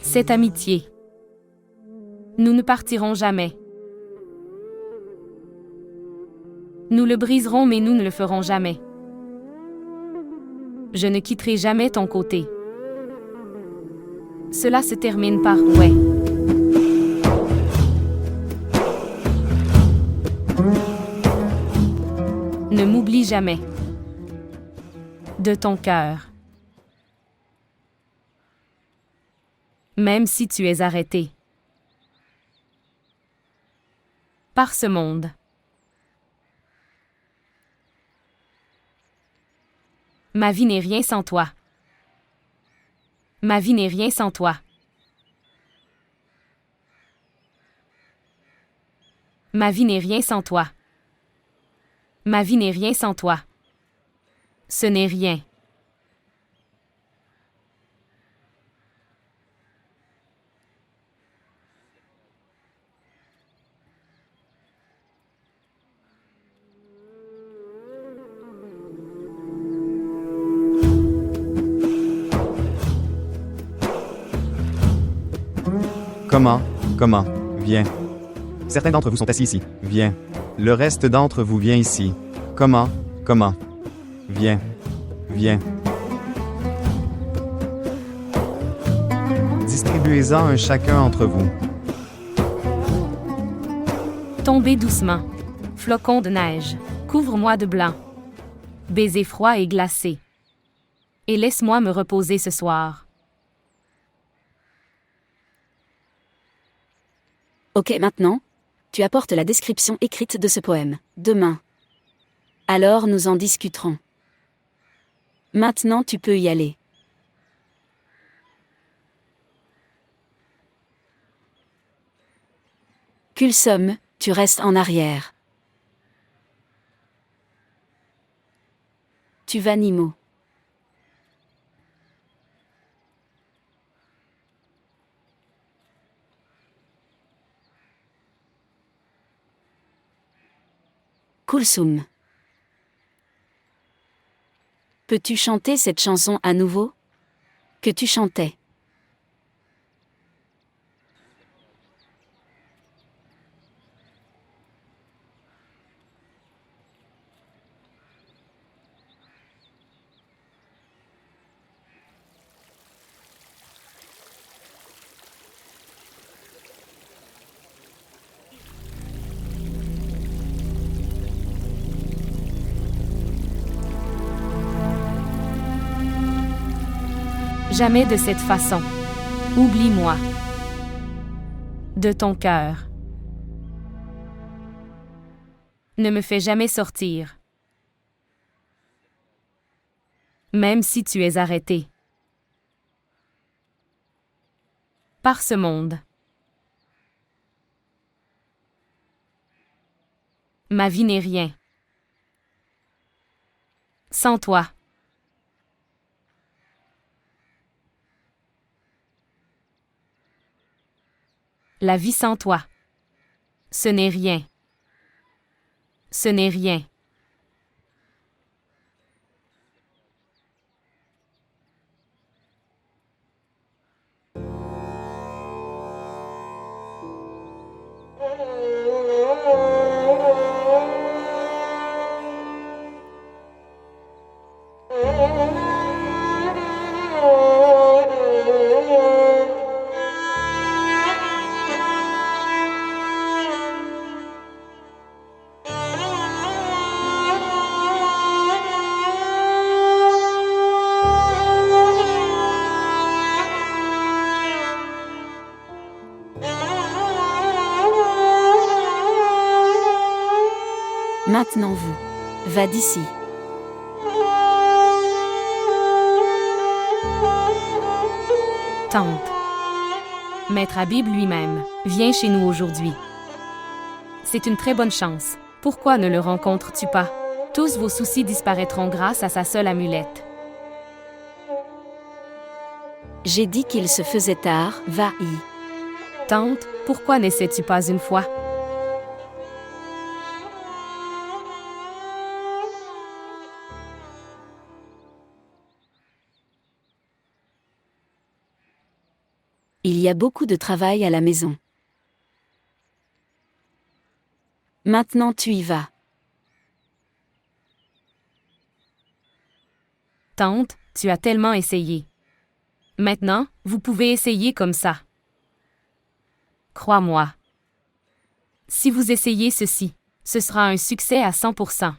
Cette amitié. Nous ne partirons jamais. Nous le briserons mais nous ne le ferons jamais. Je ne quitterai jamais ton côté. Cela se termine par ouais. Ne m'oublie jamais. De ton cœur. Même si tu es arrêté. Par ce monde. Ma vie n'est rien sans toi. Ma vie n'est rien sans toi. Ma vie n'est rien sans toi. Ma vie n'est rien sans toi. Ce n'est rien. Comment, viens. Certains d'entre vous sont assis ici, viens. Le reste d'entre vous vient ici. Comment, viens, viens. Distribuez-en un chacun entre vous. Tombez doucement. Flocons de neige. Couvre-moi de blanc. Baiser froid et glacé. Et laisse-moi me reposer ce soir. Ok, maintenant, tu apportes la description écrite de ce poème. Demain. Alors nous en discuterons. Maintenant tu peux y aller. Kulsum, tu restes en arrière. Tu vas Nimo. Kulsum. Peux-tu chanter cette chanson à nouveau? Que tu chantais. Jamais de cette façon. Oublie-moi. De ton cœur. Ne me fais jamais sortir. Même si tu es arrêté. Par ce monde. Ma vie n'est rien. Sans toi. La vie sans toi. Ce n'est rien. Ce n'est rien. Maintenant vous. Va d'ici. Tante. Maître Habib lui-même vient chez nous aujourd'hui. C'est une très bonne chance. Pourquoi ne le rencontres-tu pas? Tous vos soucis disparaîtront grâce à sa seule amulette. J'ai dit qu'il se faisait tard, va-y. Tante, pourquoi n'essaies-tu pas une fois? Il y a beaucoup de travail à la maison. Maintenant tu y vas. Tante, tu as tellement essayé. Maintenant, vous pouvez essayer comme ça. Crois-moi. Si vous essayez ceci, ce sera un succès à 100%.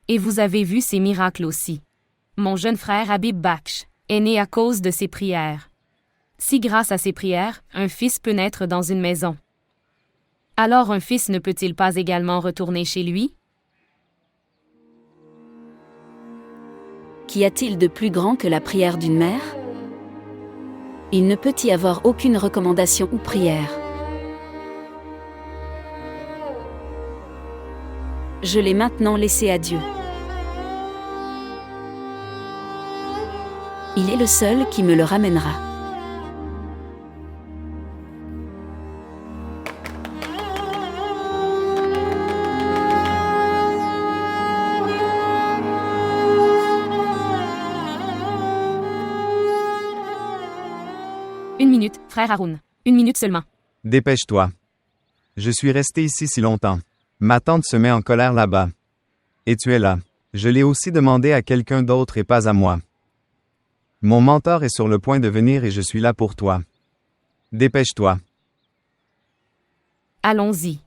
Et vous avez vu ces miracles aussi. Mon jeune frère Habib Baksh est né à cause de ses prières. Si grâce à ses prières, un fils peut naître dans une maison, alors un fils ne peut-il pas également retourner chez lui? Qu'y a-t-il de plus grand que la prière d'une mère? Il ne peut y avoir aucune recommandation ou prière. Je l'ai maintenant laissé à Dieu. Il est le seul qui me le ramènera. Une minute, frère Haroun. Une minute seulement. Dépêche-toi. Je suis resté ici si longtemps. Ma tante se met en colère là-bas. Et tu es là. Je l'ai aussi demandé à quelqu'un d'autre et pas à moi. Mon mentor est sur le point de venir et je suis là pour toi. Dépêche-toi. Allons-y.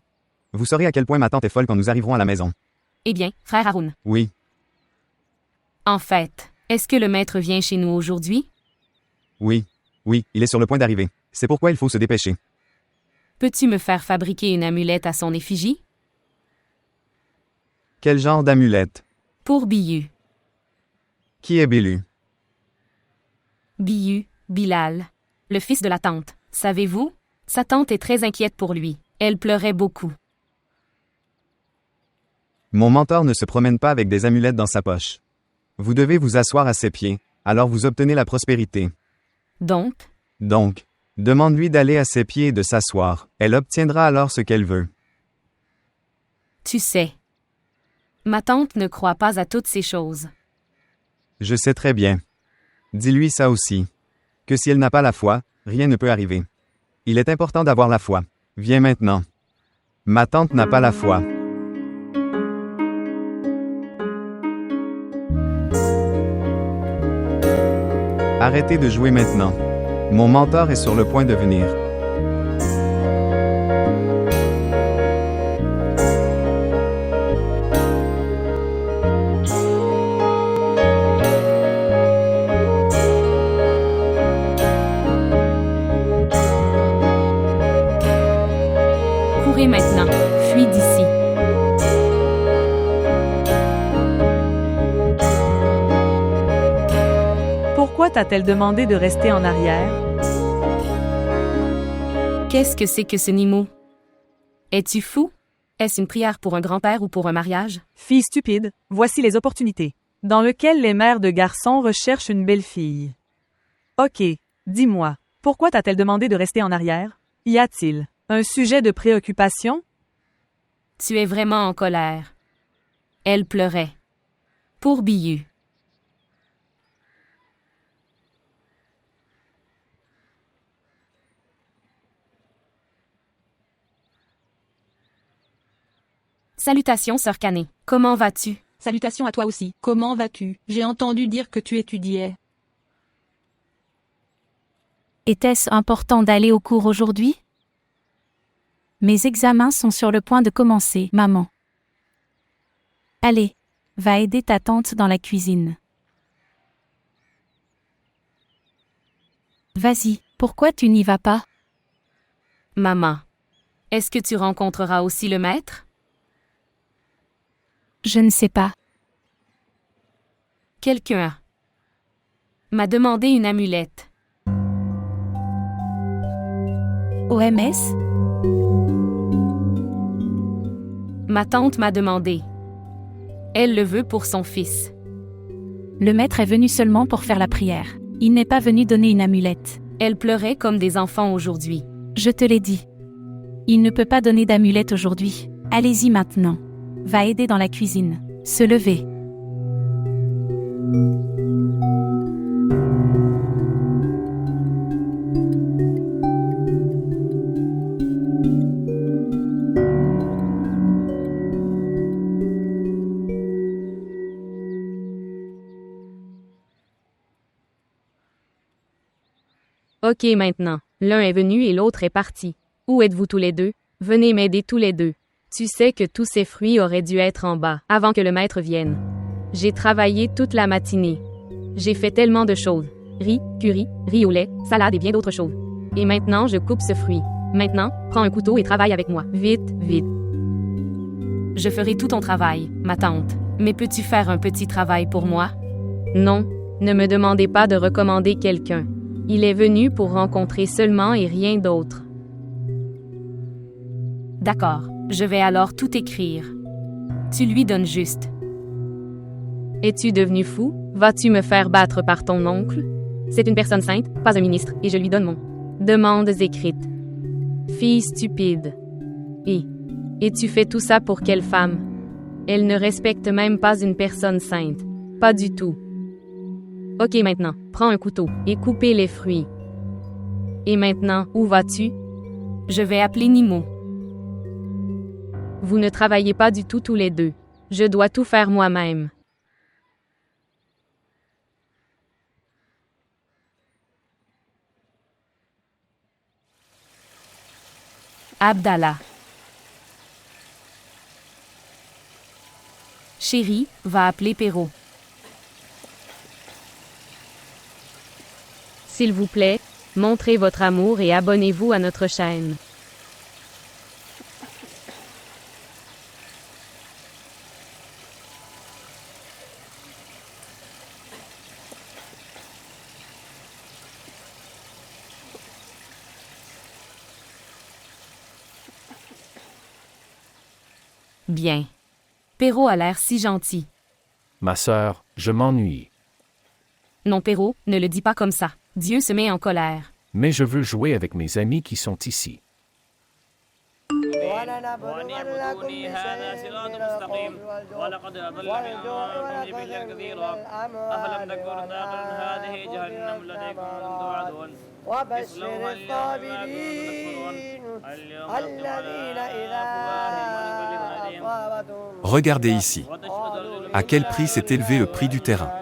Vous saurez à quel point ma tante est folle quand nous arriverons à la maison. Eh bien, frère Haroun. Oui. En fait, est-ce que le maître vient chez nous aujourd'hui? Oui. Oui, il est sur le point d'arriver. C'est pourquoi il faut se dépêcher. Peux-tu me faire fabriquer une amulette à son effigie? Quel genre d'amulette? Pour Biyu. Qui est Bélu? Biyu, Bilal. Le fils de la tante. Savez-vous? Sa tante est très inquiète pour lui. Elle pleurait beaucoup. Mon mentor ne se promène pas avec des amulettes dans sa poche. Vous devez vous asseoir à ses pieds, alors vous obtenez la prospérité. Donc, demande-lui d'aller à ses pieds et de s'asseoir. Elle obtiendra alors ce qu'elle veut. tu sais. Ma tante ne croit pas à toutes ces choses. Je sais très bien. Dis-lui ça aussi. Que si elle n'a pas la foi, rien ne peut arriver. Il est important d'avoir la foi. Viens maintenant. Ma tante n'a pas la foi. Arrêtez de jouer maintenant. Mon mentor est sur le point de venir. Courez maintenant. Fuis d'ici. Pourquoi t'a-t-elle demandé de rester en arrière? Qu'est-ce que c'est que ce Nimo? Es-tu fou? Est-ce une prière pour un grand-père ou pour un mariage? Fille stupide, voici les opportunités, dans lesquelles les mères de garçons recherchent une belle fille. Ok, dis-moi, pourquoi t'a-t-elle demandé de rester en arrière? Y a-t-il un sujet de préoccupation? Tu es vraiment en colère. Elle pleurait. Pour Biyu. Salutations, sœur Canet. Comment vas-tu? Salutations à toi aussi. Comment vas-tu? J'ai entendu dire que tu étudiais. Était-ce important d'aller au cours aujourd'hui? Mes examens sont sur le point de commencer, maman. Allez, va aider ta tante dans la cuisine. Vas-y, pourquoi tu n'y vas pas? Maman. Est-ce que tu rencontreras aussi le maître? Je ne sais pas. Quelqu'un m'a demandé une amulette. OMS? Ma tante m'a demandé. Elle le veut pour son fils. Le maître est venu seulement pour faire la prière. Il n'est pas venu donner une amulette. Elle pleurait comme des enfants aujourd'hui. Je te l'ai dit. Il ne peut pas donner d'amulette aujourd'hui. Allez-y maintenant. Va aider dans la cuisine. Se lever. Ok maintenant. L'un est venu et l'autre est parti. Où êtes-vous tous les deux? Venez m'aider tous les deux. Tu sais que tous ces fruits auraient dû être en bas, avant que le maître vienne. J'ai travaillé toute la matinée. J'ai fait tellement de choses. Riz, curry, riz au lait, salade et bien d'autres choses. Et maintenant, je coupe ce fruit. Maintenant, prends un couteau et travaille avec moi. Vite, vite. Je ferai tout ton travail, ma tante. Mais peux-tu faire un petit travail pour moi? Non, ne me demandez pas de recommander quelqu'un. Il est venu pour rencontrer seulement et rien d'autre. D'accord, je vais alors tout écrire. Tu lui donnes juste. Es-tu devenu fou? Vas-tu me faire battre par ton oncle? C'est une personne sainte, pas un ministre, et je lui donne mon demandes écrites. Fille stupide. Et tu fais tout ça pour quelle femme? Elle ne respecte même pas une personne sainte. Pas du tout. Ok maintenant, prends un couteau et coupez les fruits. Et maintenant, où vas-tu? Je vais appeler Nimo. Vous ne travaillez pas du tout tous les deux. Je dois tout faire moi-même. Abdallah. Chérie, va appeler Perrault. S'il vous plaît, montrez votre amour et abonnez-vous à notre chaîne. Bien. Perrault a l'air si gentil. Ma sœur, je m'ennuie. Non, Perrault, ne le dis pas comme ça. Dieu se met en colère. Mais je veux jouer avec mes amis qui sont ici. Regardez ici. À quel prix s'est élevé le prix du terrain?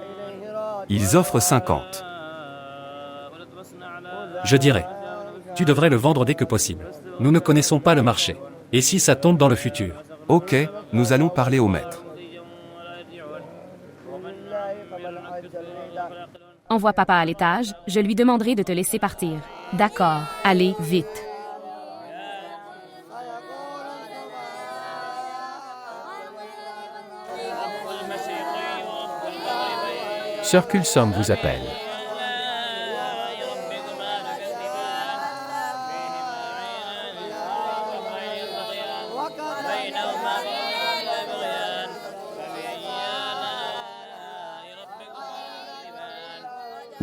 Ils offrent 50. Je dirais. Tu devrais le vendre dès que possible. Nous ne connaissons pas le marché. Et si ça tombe dans le futur? Ok, nous allons parler au maître. Envoie papa à l'étage, je lui demanderai de te laisser partir. D'accord, allez, vite. Sœur Kulsom vous appelle.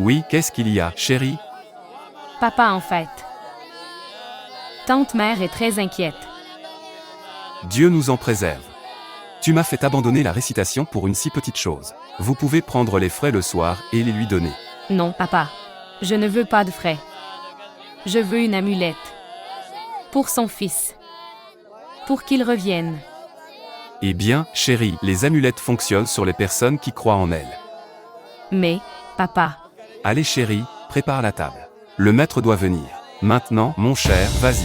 Oui, qu'est-ce qu'il y a, chérie? Papa en fait. Tante mère est très inquiète. Dieu nous en préserve. Tu m'as fait abandonner la récitation pour une si petite chose. Vous pouvez prendre les frais le soir et les lui donner. Non, papa. Je ne veux pas de frais. Je veux une amulette. Pour son fils. Pour qu'il revienne. Eh bien, chérie, les amulettes fonctionnent sur les personnes qui croient en elles. Mais, papa. Allez chérie, prépare la table. Le maître doit venir. Maintenant, mon cher, vas-y.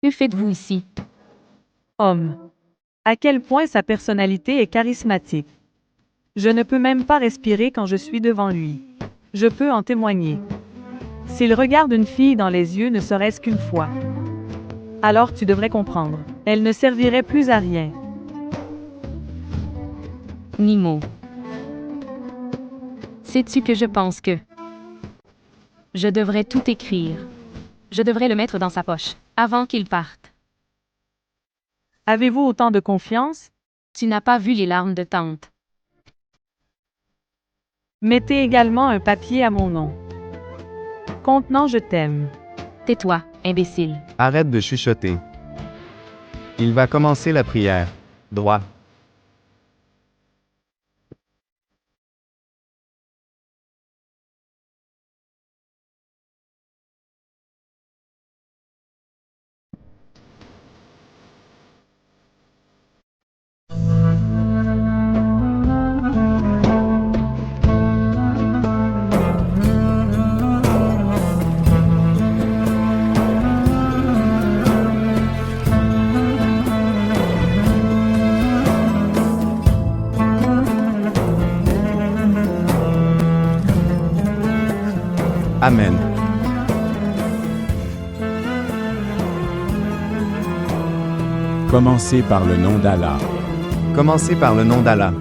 Que faites-vous ici? Homme. À quel point sa personnalité est charismatique. Je ne peux même pas respirer quand je suis devant lui. Je peux en témoigner. S'il regarde une fille dans les yeux ne serait-ce qu'une fois, alors tu devrais comprendre. Elle ne servirait plus à rien. Nimo. Sais-tu que je pense que je devrais tout écrire? Je devrais le mettre dans sa poche, avant qu'il parte. Avez-vous autant de confiance? Tu n'as pas vu les larmes de tante. Mettez également un papier à mon nom, contenant je t'aime. Tais-toi, imbécile. Arrête de chuchoter. Il va commencer la prière. Droit. Amen. Commencez par le nom d'Allah. Commencez par le nom d'Allah.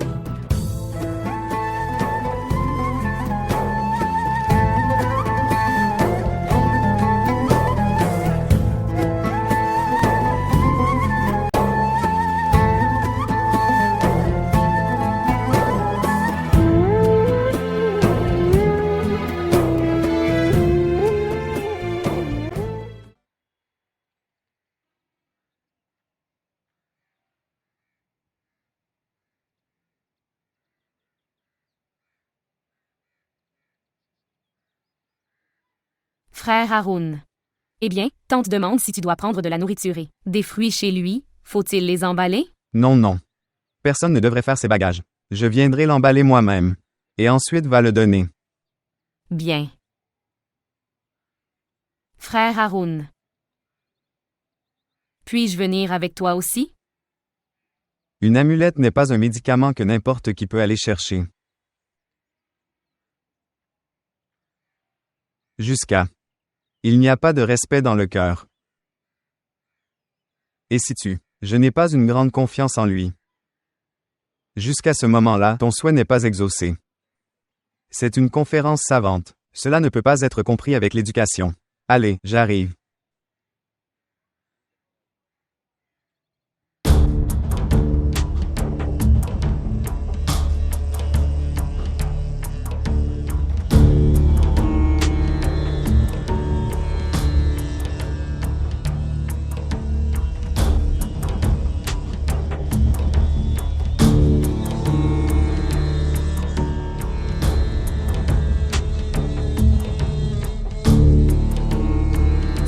Frère Haroun. Eh bien, tante demande si tu dois prendre de la nourriture et des fruits chez lui. Faut-il les emballer? Non, non. Personne ne devrait faire ses bagages. Je viendrai l'emballer moi-même. Et ensuite va le donner. Bien. Frère Haroun. Puis-je venir avec toi aussi? Une amulette n'est pas un médicament que n'importe qui peut aller chercher. Jusqu'à. Il n'y a pas de respect dans le cœur. Et si je n'ai pas une grande confiance en lui. Jusqu'à ce moment-là, ton souhait n'est pas exaucé. C'est une conférence savante. Cela ne peut pas être compris avec l'éducation. Allez, j'arrive.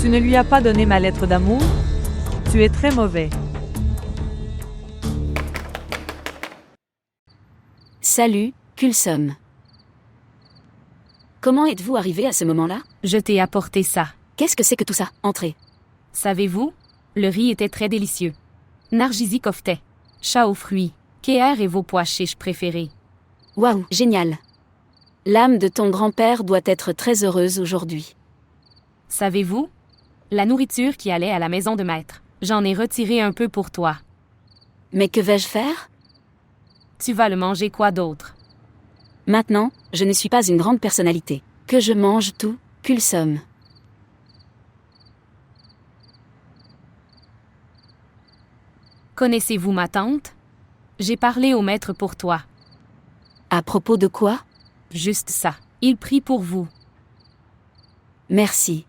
Tu ne lui as pas donné ma lettre d'amour? Tu es très mauvais. Salut, Kulsum. Comment êtes-vous arrivé à ce moment-là? Je t'ai apporté ça. Qu'est-ce que c'est que tout ça? Entrez. Savez-vous? Le riz était très délicieux. Nargisi kofte. Chat aux fruits. Kéher et vos pois chiches préférés. Waouh, génial. L'âme de ton grand-père doit être très heureuse aujourd'hui. Savez-vous? La nourriture qui allait à la maison de maître. J'en ai retiré un peu pour toi. Mais que vais-je faire? Tu vas le manger quoi d'autre? Maintenant, je ne suis pas une grande personnalité. Que je mange tout, Kulsum. Connaissez-vous ma tante? J'ai parlé au maître pour toi. À propos de quoi? Juste ça. Il prie pour vous. Merci.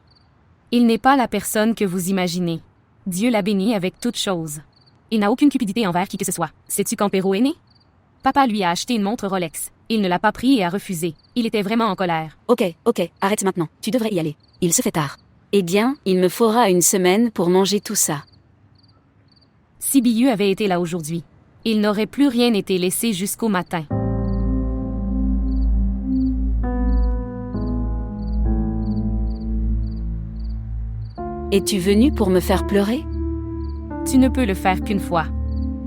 Il n'est pas la personne que vous imaginez. Dieu l'a béni avec toutes choses. Il n'a aucune cupidité envers qui que ce soit. Sais-tu quand Perrault est né? Papa lui a acheté une montre Rolex. Il ne l'a pas pris et a refusé. Il était vraiment en colère. Ok, arrête maintenant. Tu devrais y aller. Il se fait tard. Eh bien, il me faudra une semaine pour manger tout ça. Si Biyu avait été là aujourd'hui, il n'aurait plus rien été laissé jusqu'au matin. Es-tu venu pour me faire pleurer? Tu ne peux le faire qu'une fois.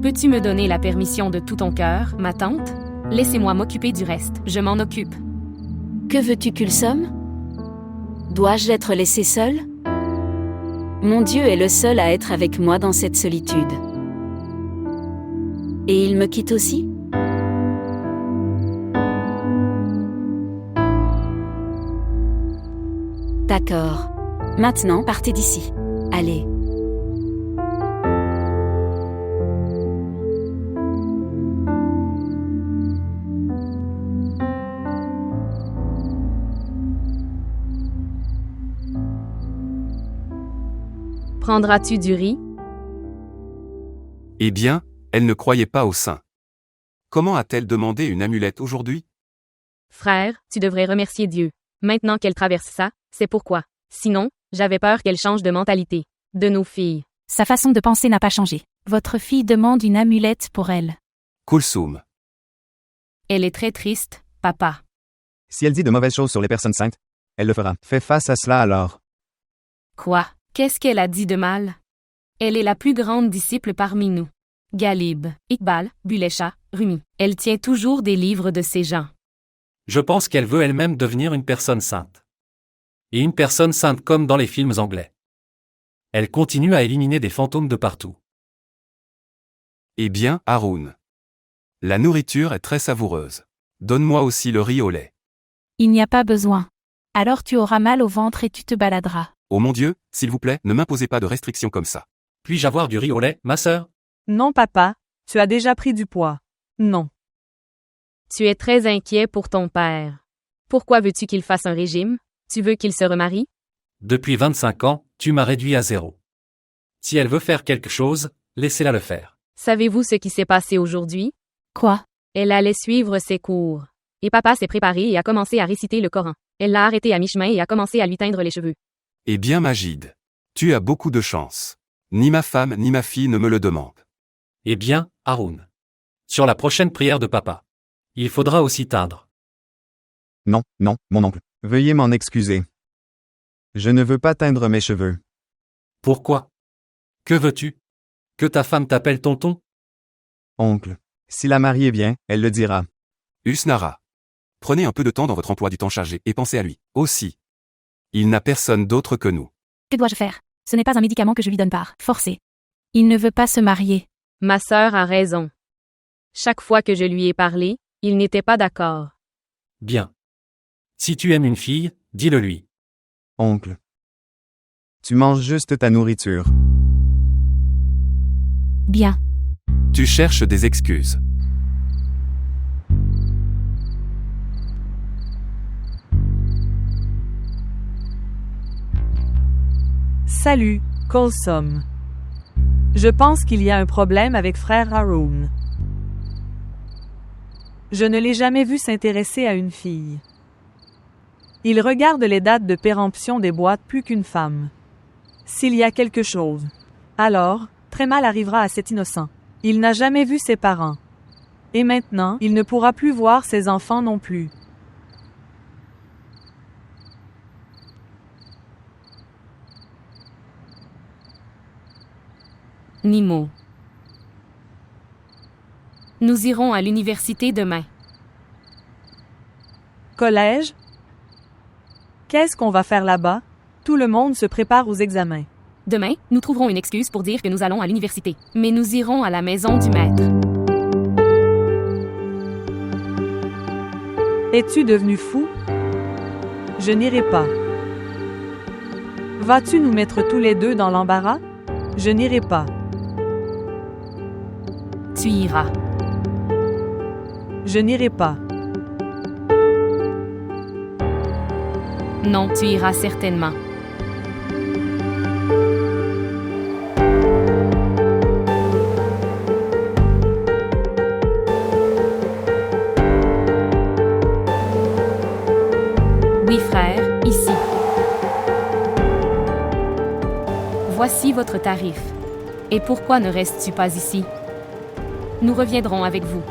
Peux-tu me donner la permission de tout ton cœur, ma tante? Laissez-moi m'occuper du reste, je m'en occupe. Que veux-tu Kulsom? Dois-je être laissé seul? Mon Dieu est le seul à être avec moi dans cette solitude. Et il me quitte aussi? D'accord. Maintenant, partez d'ici. Allez. Prendras-tu du riz? Eh bien, elle ne croyait pas au saint. Comment a-t-elle demandé une amulette aujourd'hui? Frère, tu devrais remercier Dieu. Maintenant qu'elle traverse ça, c'est pourquoi. Sinon, j'avais peur qu'elle change de mentalité. De nos filles. Sa façon de penser n'a pas changé. Votre fille demande une amulette pour elle. Kulsum. Elle est très triste, papa. Si elle dit de mauvaises choses sur les personnes saintes, elle le fera. Fais face à cela alors. Quoi? Qu'est-ce qu'elle a dit de mal? Elle est la plus grande disciple parmi nous. Galib, Iqbal, Bulecha, Rumi. Elle tient toujours des livres de ces gens. Je pense qu'elle veut elle-même devenir une personne sainte. Et une personne sainte comme dans les films anglais. Elle continue à éliminer des fantômes de partout. Eh bien, Haroun. La nourriture est très savoureuse. Donne-moi aussi le riz au lait. Il n'y a pas besoin. Alors tu auras mal au ventre et tu te baladeras. Oh mon Dieu, s'il vous plaît, ne m'imposez pas de restrictions comme ça. Puis-je avoir du riz au lait, ma sœur? Non papa, tu as déjà pris du poids. Non. Tu es très inquiet pour ton père. Pourquoi veux-tu qu'il fasse un régime? Tu veux qu'il se remarie? Depuis 25 ans, tu m'as réduit à 0. Si elle veut faire quelque chose, laissez-la le faire. Savez-vous ce qui s'est passé aujourd'hui? Quoi? Elle allait suivre ses cours. Et papa s'est préparé et a commencé à réciter le Coran. Elle l'a arrêté à mi-chemin et a commencé à lui teindre les cheveux. Eh bien Majid, tu as beaucoup de chance. Ni ma femme ni ma fille ne me le demandent. Eh bien, Haroun. Sur la prochaine prière de papa. Il faudra aussi teindre. Non, non, mon oncle. Veuillez m'en excuser. Je ne veux pas teindre mes cheveux. Pourquoi? Que veux-tu? Que ta femme t'appelle tonton? Oncle. Si la mariée vient, elle le dira. Usnara. Prenez un peu de temps dans votre emploi du temps chargé et pensez à lui. Aussi. Il n'a personne d'autre que nous. Que dois-je faire? Ce n'est pas un médicament que je lui donne par forcer. Il ne veut pas se marier. Ma sœur a raison. Chaque fois que je lui ai parlé, il n'était pas d'accord. Bien. Si tu aimes une fille, dis-le lui. Oncle. Tu manges juste ta nourriture. Bien. Tu cherches des excuses. Salut, Kulsom. Je pense qu'il y a un problème avec frère Haroun. Je ne l'ai jamais vu s'intéresser à une fille. Il regarde les dates de péremption des boîtes plus qu'une femme. S'il y a quelque chose, alors, très mal arrivera à cet innocent. Il n'a jamais vu ses parents. Et maintenant, il ne pourra plus voir ses enfants non plus. Nimo. Nous irons à l'université demain. Collège? Qu'est-ce qu'on va faire là-bas? Tout le monde se prépare aux examens. Demain, nous trouverons une excuse pour dire que nous allons à l'université. Mais nous irons à la maison du maître. Es-tu devenu fou? Je n'irai pas. Vas-tu nous mettre tous les deux dans l'embarras? Je n'irai pas. Tu iras. Je n'irai pas. Non, tu iras certainement. Oui, frère, ici. Voici votre tarif. Et pourquoi ne restes-tu pas ici? Nous reviendrons avec vous.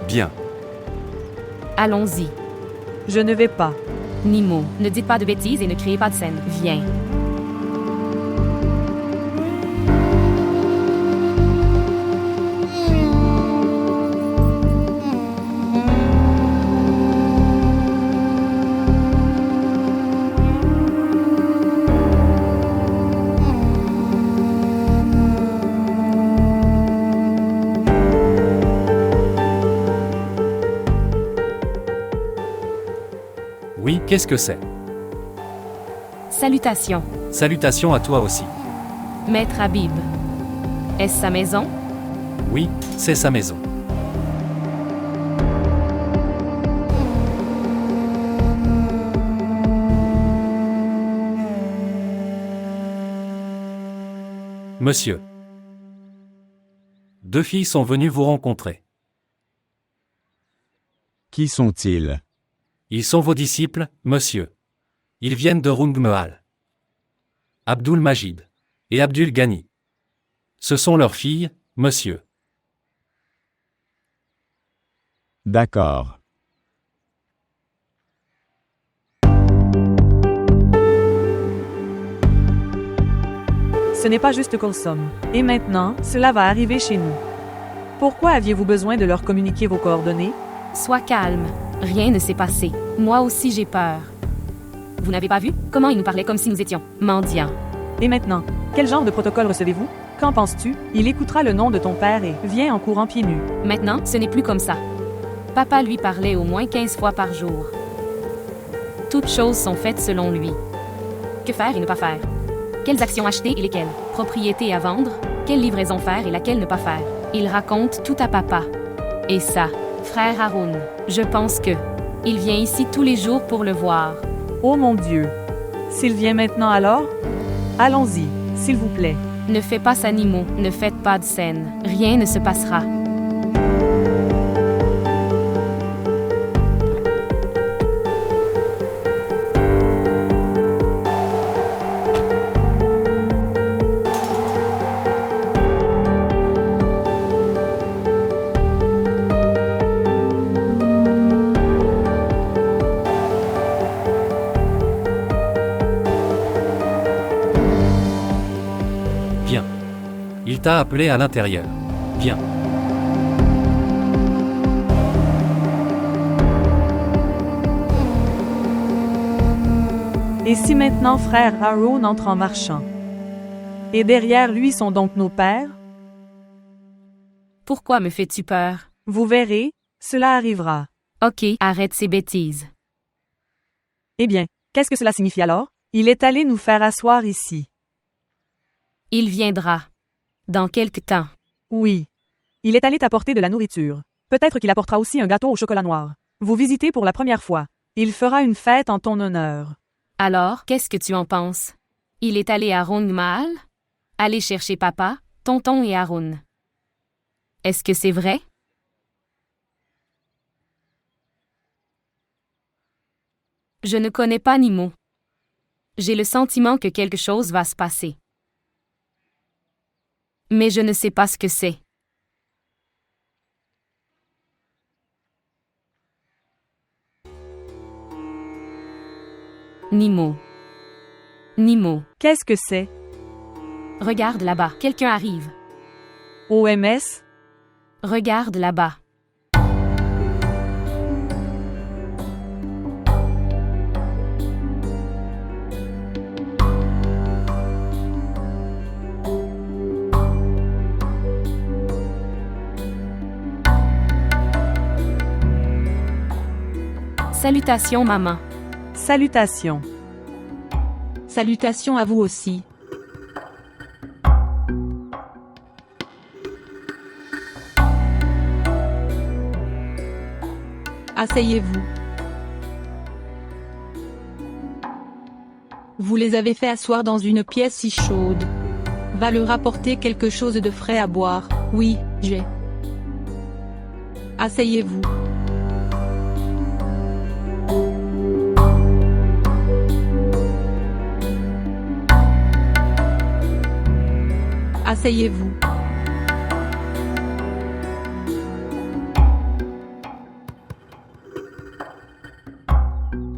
Bien. Allons-y. Je ne vais pas. Nimo, ne dites pas de bêtises et ne créez pas de scène. Viens. Qu'est-ce que c'est? Salutations, Salutations à toi aussi. Maître Habib. Est-ce sa maison? Oui, c'est sa maison. Monsieur. 2 filles sont venues vous rencontrer. Qui sont-ils? Ils sont vos disciples, monsieur. Ils viennent de Rungmehal. Abdul Majid et Abdul Ghani. Ce sont leurs filles, monsieur. D'accord. Ce n'est pas juste Kulsum. Et maintenant, cela va arriver chez nous. Pourquoi aviez-vous besoin de leur communiquer vos coordonnées? Sois calme. Rien ne s'est passé. Moi aussi j'ai peur. Vous n'avez pas vu comment il nous parlait comme si nous étions mendiants? Et maintenant, quel genre de protocole recevez-vous? Qu'en penses-tu? Il écoutera le nom de ton père et vient en courant pieds nus. Maintenant, ce n'est plus comme ça. Papa lui parlait au moins 15 fois par jour. Toutes choses sont faites selon lui. Que faire et ne pas faire? Quelles actions acheter et lesquelles? Propriétés à vendre? Quelle livraison faire et laquelle ne pas faire? Il raconte tout à papa. Et ça, frère Haroun, je pense que... Il vient ici tous les jours pour le voir. Oh mon Dieu! S'il vient maintenant alors? Allons-y, s'il vous plaît. Ne fais pas ça, Nimo, ne faites pas de scène. Rien ne se passera. Viens. Il t'a appelé à l'intérieur. Viens. Et si maintenant frère Haroun entre en marchant? Et derrière lui sont donc nos pères? Pourquoi me fais-tu peur? Vous verrez, cela arrivera. Ok, arrête ces bêtises. Eh bien, qu'est-ce que cela signifie alors? Il est allé nous faire asseoir ici. Il viendra. Dans quelque temps. Oui. Il est allé t'apporter de la nourriture. Peut-être qu'il apportera aussi un gâteau au chocolat noir. Vous visitez pour la première fois. Il fera une fête en ton honneur. Alors, qu'est-ce que tu en penses? Il est allé à Rungmehal? Aller chercher papa, tonton et Haroun. Est-ce que c'est vrai? Je ne connais pas Nimo. J'ai le sentiment que quelque chose va se passer. Mais je ne sais pas ce que c'est. Nimo. Nimo. Qu'est-ce que c'est? Regarde là-bas, quelqu'un arrive. OMS? Regarde là-bas. Salutations, maman. Salutations. Salutations à vous aussi. Asseyez-vous. Vous les avez fait asseoir dans une pièce si chaude. Va leur apporter quelque chose de frais à boire. Oui, j'ai. Asseyez-vous. Asseyez-vous.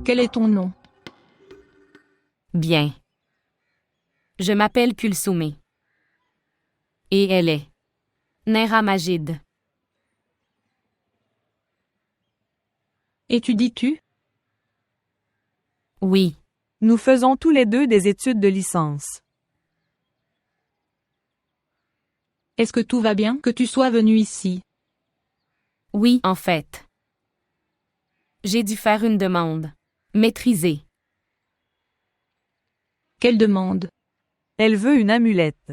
Quel est ton nom? Bien. Je m'appelle Kulsoumé. Et elle est Naira Majid. Étudies-tu? Oui. Nous faisons tous les deux des études de licence. Est-ce que tout va bien que tu sois venu ici? Oui, en fait. J'ai dû faire une demande. Maîtriser. Quelle demande? Elle veut une amulette.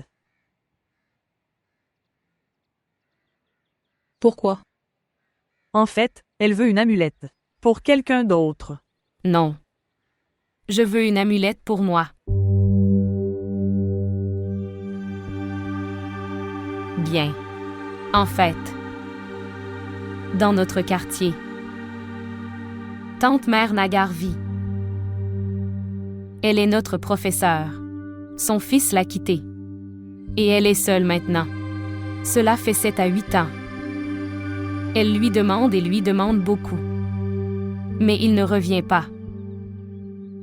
Pourquoi? En fait, elle veut une amulette. Pour quelqu'un d'autre. Non. Je veux une amulette pour moi. Bien. En fait. Dans notre quartier. Tante Mère Nagar vit. Elle est notre professeure. Son fils l'a quittée. Et elle est seule maintenant. Cela fait 7 à 8 ans. Elle lui demande et lui demande beaucoup. Mais il ne revient pas.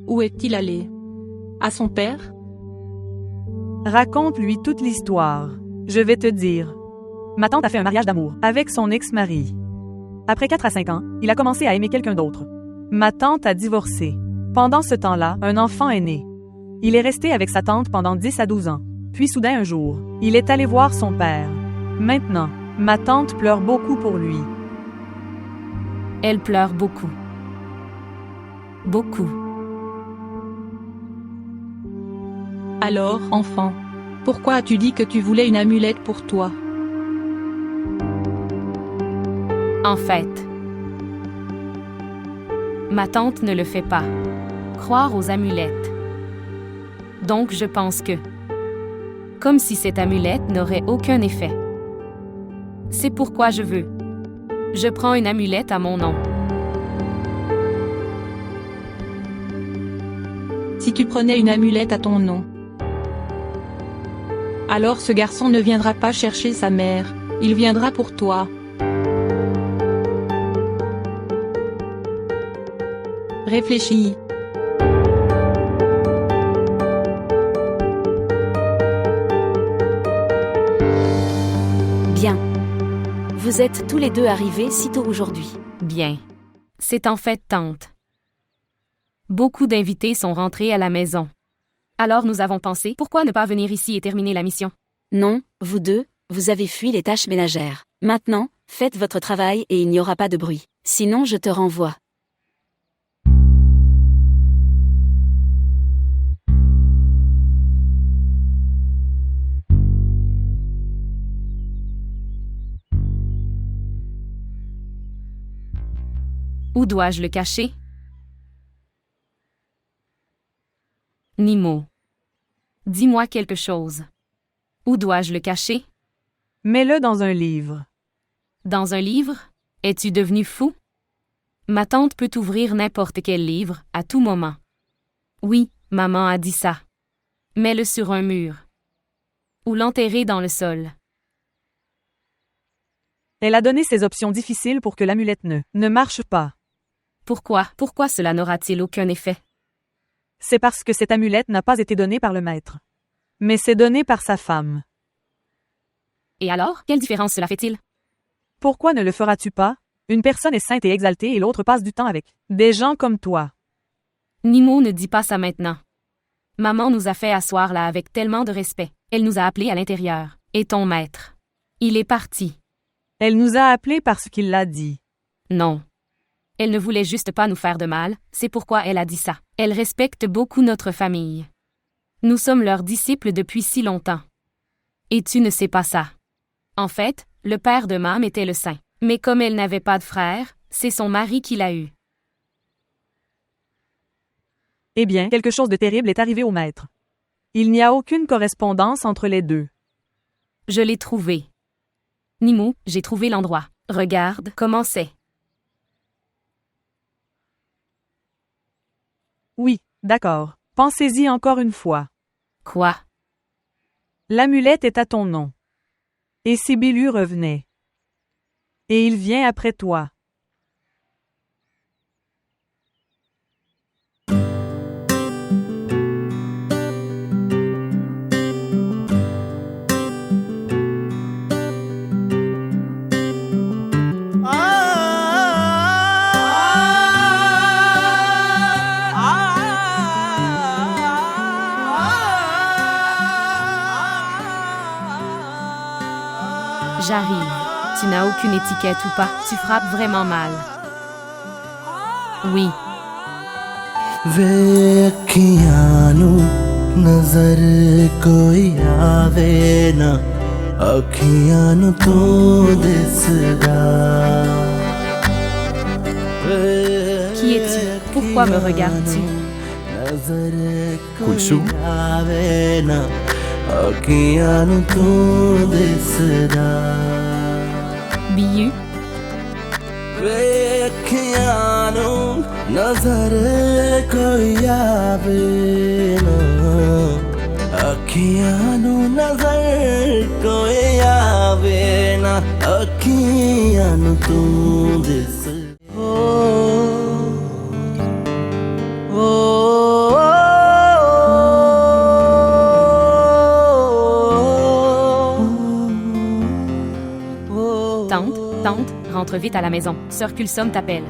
Où est-il allé? À son père? Raconte-lui toute l'histoire. Je vais te dire. Ma tante a fait un mariage d'amour avec son ex-mari. Après 4 à 5 ans, il a commencé à aimer quelqu'un d'autre. Ma tante a divorcé. Pendant ce temps-là, un enfant est né. Il est resté avec sa tante pendant 10 à 12 ans. Puis soudain un jour, il est allé voir son père. Maintenant, ma tante pleure beaucoup pour lui. Elle pleure beaucoup. Beaucoup. Alors, enfant, pourquoi as-tu dit que tu voulais une amulette pour toi? En fait, ma tante ne le fait pas. Croire aux amulettes. Donc je pense que... Comme si cette amulette n'aurait aucun effet. C'est pourquoi je veux. Je prends une amulette à mon nom. Si tu prenais une amulette à ton nom, alors ce garçon ne viendra pas chercher sa mère, il viendra pour toi. Réfléchis. Bien. Vous êtes tous les deux arrivés si tôt aujourd'hui. Bien. C'est en fait tante. Beaucoup d'invités sont rentrés à la maison. Alors nous avons pensé, pourquoi ne pas venir ici et terminer la mission? Non, vous deux, vous avez fui les tâches ménagères. Maintenant, faites votre travail et il n'y aura pas de bruit. Sinon je te renvoie. Où dois-je le cacher? Nimo. Dis-moi quelque chose. Où dois-je le cacher? Mets-le dans un livre. Dans un livre? Es-tu devenu fou? Ma tante peut ouvrir n'importe quel livre, à tout moment. Oui, maman a dit ça. Mets-le sur un mur. Ou l'enterrer dans le sol. Elle a donné ces options difficiles pour que l'amulette ne marche pas. Pourquoi cela n'aura-t-il aucun effet? C'est parce que cette amulette n'a pas été donnée par le maître. Mais c'est donné par sa femme. Et alors, quelle différence cela fait-il? Pourquoi ne le feras-tu pas? Une personne est sainte et exaltée et l'autre passe du temps avec des gens comme toi. Nimo ne dit pas ça maintenant. Maman nous a fait asseoir là avec tellement de respect. Elle nous a appelés à l'intérieur. Et ton maître? Il est parti. Elle nous a appelés parce qu'il l'a dit. Non. Elle ne voulait juste pas nous faire de mal, c'est pourquoi elle a dit ça. Elle respecte beaucoup notre famille. Nous sommes leurs disciples depuis si longtemps. Et tu ne sais pas ça. En fait, le père de Mam était le saint. Mais comme elle n'avait pas de frère, c'est son mari qui l'a eu. Eh bien, quelque chose de terrible est arrivé au maître. Il n'y a aucune correspondance entre les deux. Je l'ai trouvé. Nimo, j'ai trouvé l'endroit. Regarde comment c'est. Oui, d'accord. Pensez-y encore une fois. Quoi? L'amulette est à ton nom. Et si Bilu revenait? Et il vient après toi. J'arrive. Tu n'as aucune étiquette ou pas, tu frappes vraiment mal. Oui. वे अखियां नू नजर कोई आवे ना अखियां नू तू दिसदा Qui es-tu? Pourquoi me regardes-tu? Kulsum? आवे ना अखियां नू तू दिसदा Biyu? वे अखियां नू नजर कोई आवे ना अखियां नू नजर कोई आवे ना अखियां नू तू this Tante, rentre vite à la maison. Sœur Kulsum t'appelle.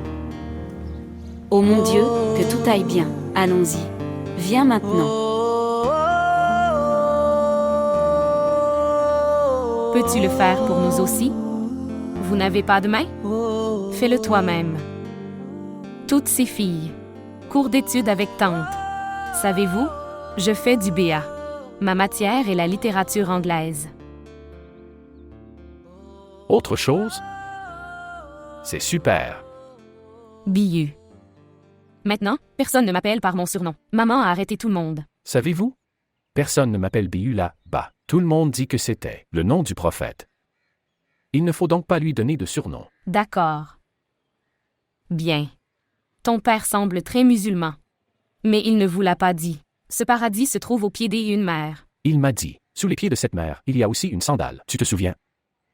Oh mon Dieu, que tout aille bien. Allons-y. Viens maintenant. Peux-tu le faire pour nous aussi? Vous n'avez pas de main? Fais-le toi-même. Toutes ces filles. Cours d'études avec tante. Savez-vous? Je fais du BA. Ma matière est la littérature anglaise. Autre chose? C'est super. Biyu. Maintenant, personne ne m'appelle par mon surnom. Maman a arrêté tout le monde. Savez-vous? Personne ne m'appelle Biyu là-bas. Tout le monde dit que c'était le nom du prophète. Il ne faut donc pas lui donner de surnom. D'accord. Bien. Ton père semble très musulman. Mais il ne vous l'a pas dit. Ce paradis se trouve au pied d'une mer. Il m'a dit, sous les pieds de cette mer, il y a aussi une sandale. Tu te souviens?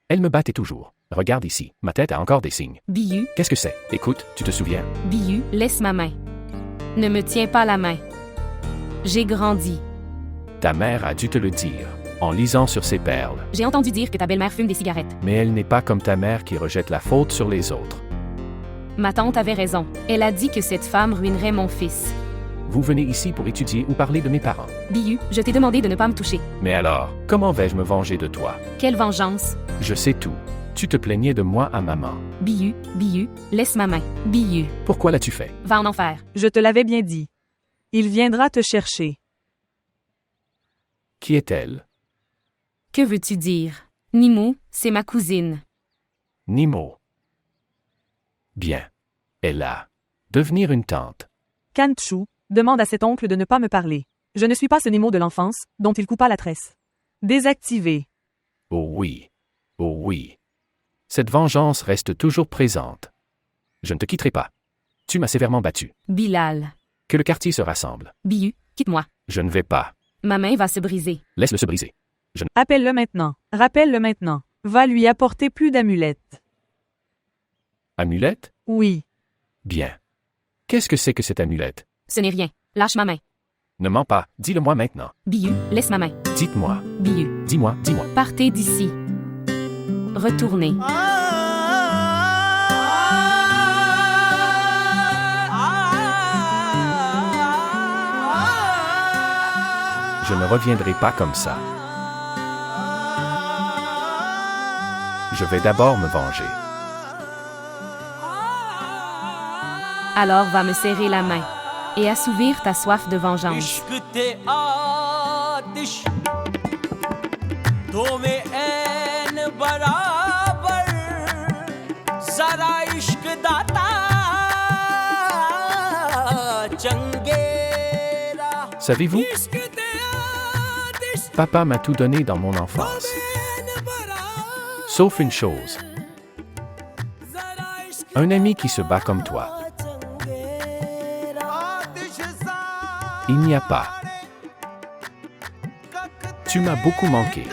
Elle me battait toujours. Regarde ici, ma tête a encore des signes. Biyu, Qu'est-ce que c'est? Écoute, tu te souviens? Biyu, laisse ma main. Ne me tiens pas la main. J'ai grandi. Ta mère a dû te le dire, en lisant sur ses perles. J'ai entendu dire que ta belle-mère fume des cigarettes. Mais elle n'est pas comme ta mère qui rejette la faute sur les autres. Ma tante avait raison. Elle a dit que cette femme ruinerait mon fils. Vous venez ici pour étudier ou parler de mes parents. Biyu, je t'ai demandé de ne pas me toucher. Mais alors, comment vais-je me venger de toi? Quelle vengeance. Je sais tout. Tu te plaignais de moi à maman. Biyu, laisse ma main. Biyu, Pourquoi l'as-tu fait? va en enfer. Je te l'avais bien dit. Il viendra te chercher. Qui est-elle? Que veux-tu dire? Nimou, c'est ma cousine. Nimo. Bien. Elle a. Devenir une tante. Kanchu, demande à cet oncle de ne pas me parler. Je ne suis pas ce Nemo de l'enfance, dont il coupa la tresse. Désactivé. Oh oui. Oh oui. Cette vengeance reste toujours présente. Je ne te quitterai pas. Tu m'as sévèrement battu. Bilal. Que le quartier se rassemble. Biyu, quitte-moi. Je ne vais pas. Ma main va se briser. Laisse-le se briser. Appelle-le maintenant. Rappelle-le maintenant. Va lui apporter plus d'amulettes. Amulette? Oui. Bien. Qu'est-ce que c'est que cette amulette? Ce n'est rien. Lâche ma main. Ne mens pas. Dis-le-moi maintenant. Biyu, laisse ma main. Dites-moi. Biyu, Dis-moi. Dis-moi. partez d'ici. Retournez. Je ne reviendrai pas comme ça. Je vais d'abord me venger. Alors va me serrer la main et assouvir ta soif de vengeance. Savez-vous? Papa m'a tout donné dans mon enfance. Sauf une chose. Un ami qui se bat comme toi. Il n'y a pas. Tu m'as beaucoup manqué.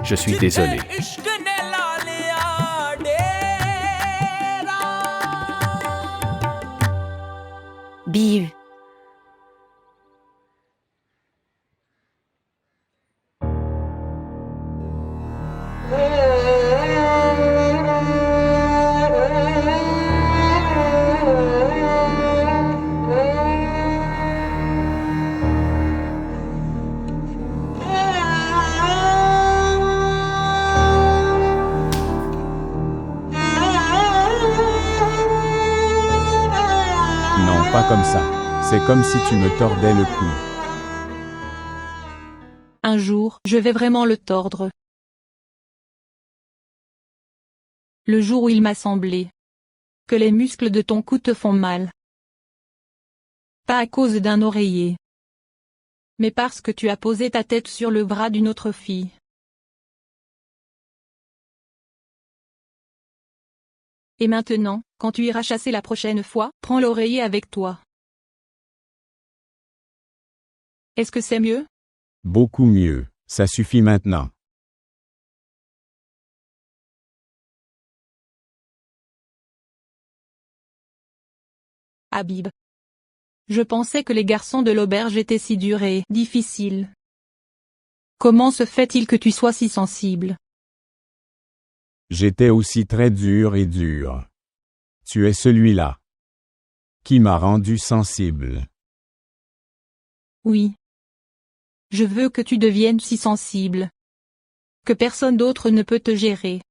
Je suis désolé. Biyu. Non, pas comme ça. C'est comme si tu me tordais le cou. Un jour, je vais vraiment le tordre. Le jour où il m'a semblé que les muscles de ton cou te font mal. Pas à cause d'un oreiller, mais parce que tu as posé ta tête sur le bras d'une autre fille. Et maintenant, quand tu iras chasser la prochaine fois, prends l'oreiller avec toi. Est-ce que c'est mieux? Beaucoup mieux. Ça suffit maintenant. Habib. Je pensais que les garçons de l'auberge étaient si durs et difficiles. Comment se fait-il que tu sois si sensible? J'étais aussi très dur et dur. Tu es celui-là qui m'a rendu sensible. Oui. Je veux que tu deviennes si sensible que personne d'autre ne peut te gérer.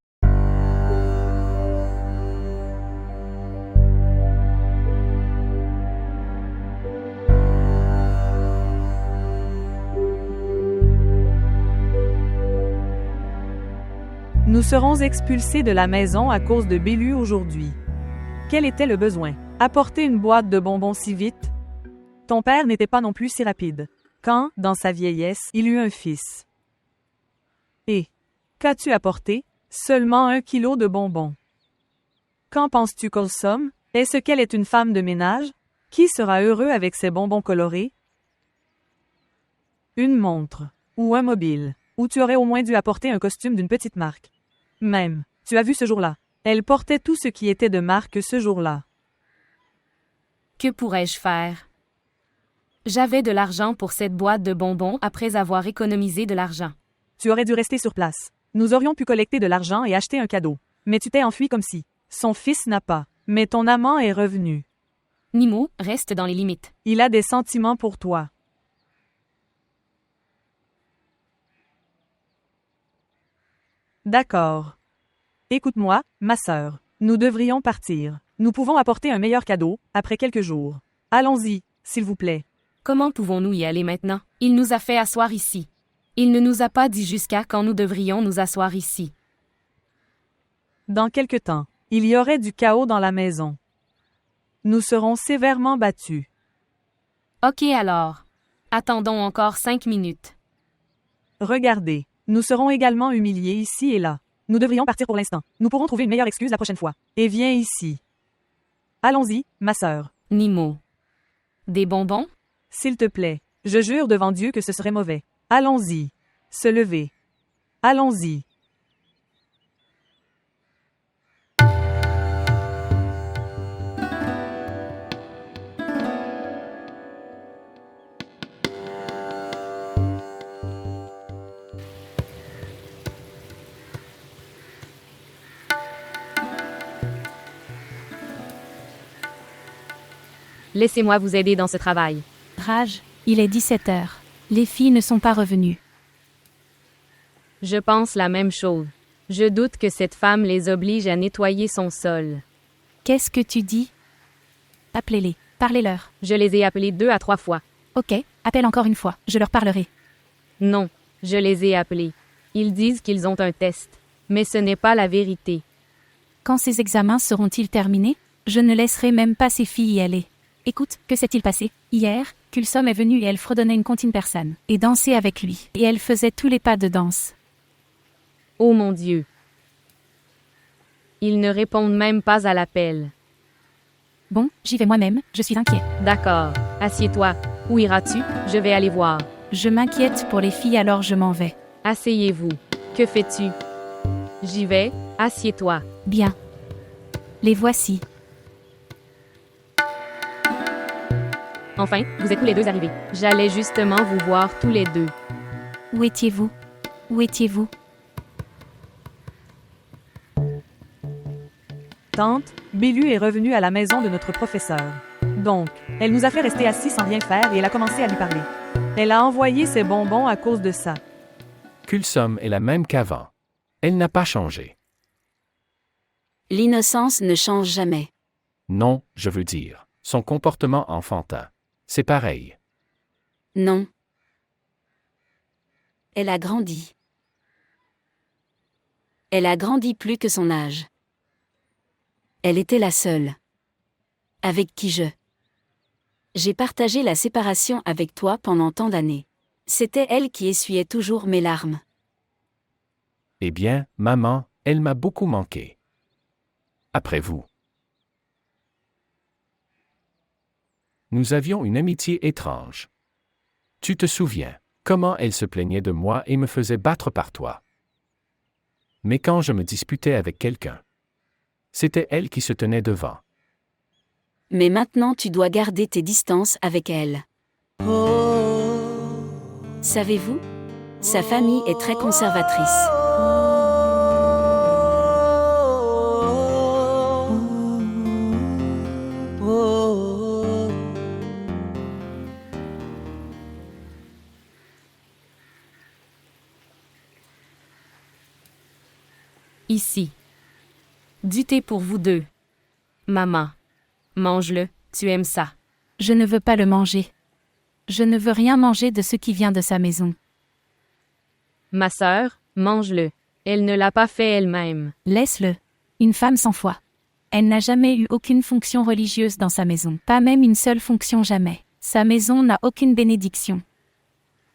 Nous serons expulsés de la maison à cause de Bélu aujourd'hui. Quel était le besoin? Apporter une boîte de bonbons si vite? Ton père n'était pas non plus si rapide. Quand, dans sa vieillesse, il eut un fils. Et qu'as-tu apporté? Seulement 1 kilo de bonbons. Qu'en penses-tu, Colsom? Est-ce qu'elle est une femme de ménage? Qui sera heureux avec ces bonbons colorés? Une montre. Ou un mobile. Ou tu aurais au moins dû apporter un costume d'une petite marque. Même, tu as vu ce jour-là. Elle portait tout ce qui était de marque ce jour-là. Que pourrais-je faire? J'avais de l'argent pour cette boîte de bonbons après avoir économisé de l'argent. Tu aurais dû rester sur place. Nous aurions pu collecter de l'argent et acheter un cadeau. Mais tu t'es enfui comme si. Son fils n'a pas. Mais ton amant est revenu. Nimo, reste dans les limites. Il a des sentiments pour toi. D'accord. Écoute-moi, ma sœur. Nous devrions partir. Nous pouvons apporter un meilleur cadeau, après quelques jours. Allons-y, s'il vous plaît. Comment pouvons-nous y aller maintenant? Il nous a fait asseoir ici. Il ne nous a pas dit jusqu'à quand nous devrions nous asseoir ici. Dans quelque temps, il y aurait du chaos dans la maison. Nous serons sévèrement battus. Ok alors. Attendons encore 5 minutes. Regardez, nous serons également humiliés ici et là. Nous devrions partir pour l'instant. Nous pourrons trouver une meilleure excuse la prochaine fois. Et viens ici. Allons-y, ma sœur. Nimo. Des bonbons? S'il te plaît, je jure devant Dieu que ce serait mauvais. Allons-y. Se lever. Allons-y. Laissez-moi vous aider dans ce travail. Raj, il est 17 heures. Les filles ne sont pas revenues. Je pense la même chose. Je doute que cette femme les oblige à nettoyer son sol. Qu'est-ce que tu dis? Appelez-les. Parlez-leur. Je les ai appelés 2 à 3 fois. Ok, appelle encore une fois. Je leur parlerai. Non, je les ai appelés. Ils disent qu'ils ont un test. Mais ce n'est pas la vérité. Quand ces examens seront-ils terminés? Je ne laisserai même pas ces filles y aller. Écoute, que s'est-il passé? Hier, Kulsom est venue et elle fredonnait une contine persane, et dansait avec lui, et elle faisait tous les pas de danse. Oh mon Dieu! Ils ne répondent même pas à l'appel. Bon, j'y vais moi-même, je suis inquiet. D'accord, assieds-toi. Où iras-tu? Je vais aller voir. Je m'inquiète pour les filles alors je m'en vais. Asseyez-vous. Que fais-tu? J'y vais, assieds-toi. Bien. Les voici. Enfin, vous êtes tous les deux arrivés. J'allais justement vous voir tous les deux. Où étiez-vous? Où étiez-vous? Tante, Bélu est revenue à la maison de notre professeur. Donc, elle nous a fait rester assis sans rien faire et elle a commencé à lui parler. Elle a envoyé ses bonbons à cause de ça. Kulsom est la même qu'avant. Elle n'a pas changé. L'innocence ne change jamais. Non, je veux dire, son comportement enfantin. C'est pareil. Non. Elle a grandi. Elle a grandi plus que son âge. Elle était la seule. Avec qui j'ai partagé la séparation avec toi pendant tant d'années. C'était elle qui essuyait toujours mes larmes. Eh bien, maman, elle m'a beaucoup manqué. Après vous. Nous avions une amitié étrange. Tu te souviens, comment elle se plaignait de moi et me faisait battre par toi. Mais quand je me disputais avec quelqu'un, c'était elle qui se tenait devant. Mais maintenant tu dois garder tes distances avec elle. Savez-vous? Sa famille est très conservatrice. Ici. Du thé pour vous deux. Maman. Mange-le, tu aimes ça. Je ne veux pas le manger. Je ne veux rien manger de ce qui vient de sa maison. Ma sœur, mange-le. Elle ne l'a pas fait elle-même. Laisse-le. Une femme sans foi. Elle n'a jamais eu aucune fonction religieuse dans sa maison. Pas même une seule fonction jamais. Sa maison n'a aucune bénédiction.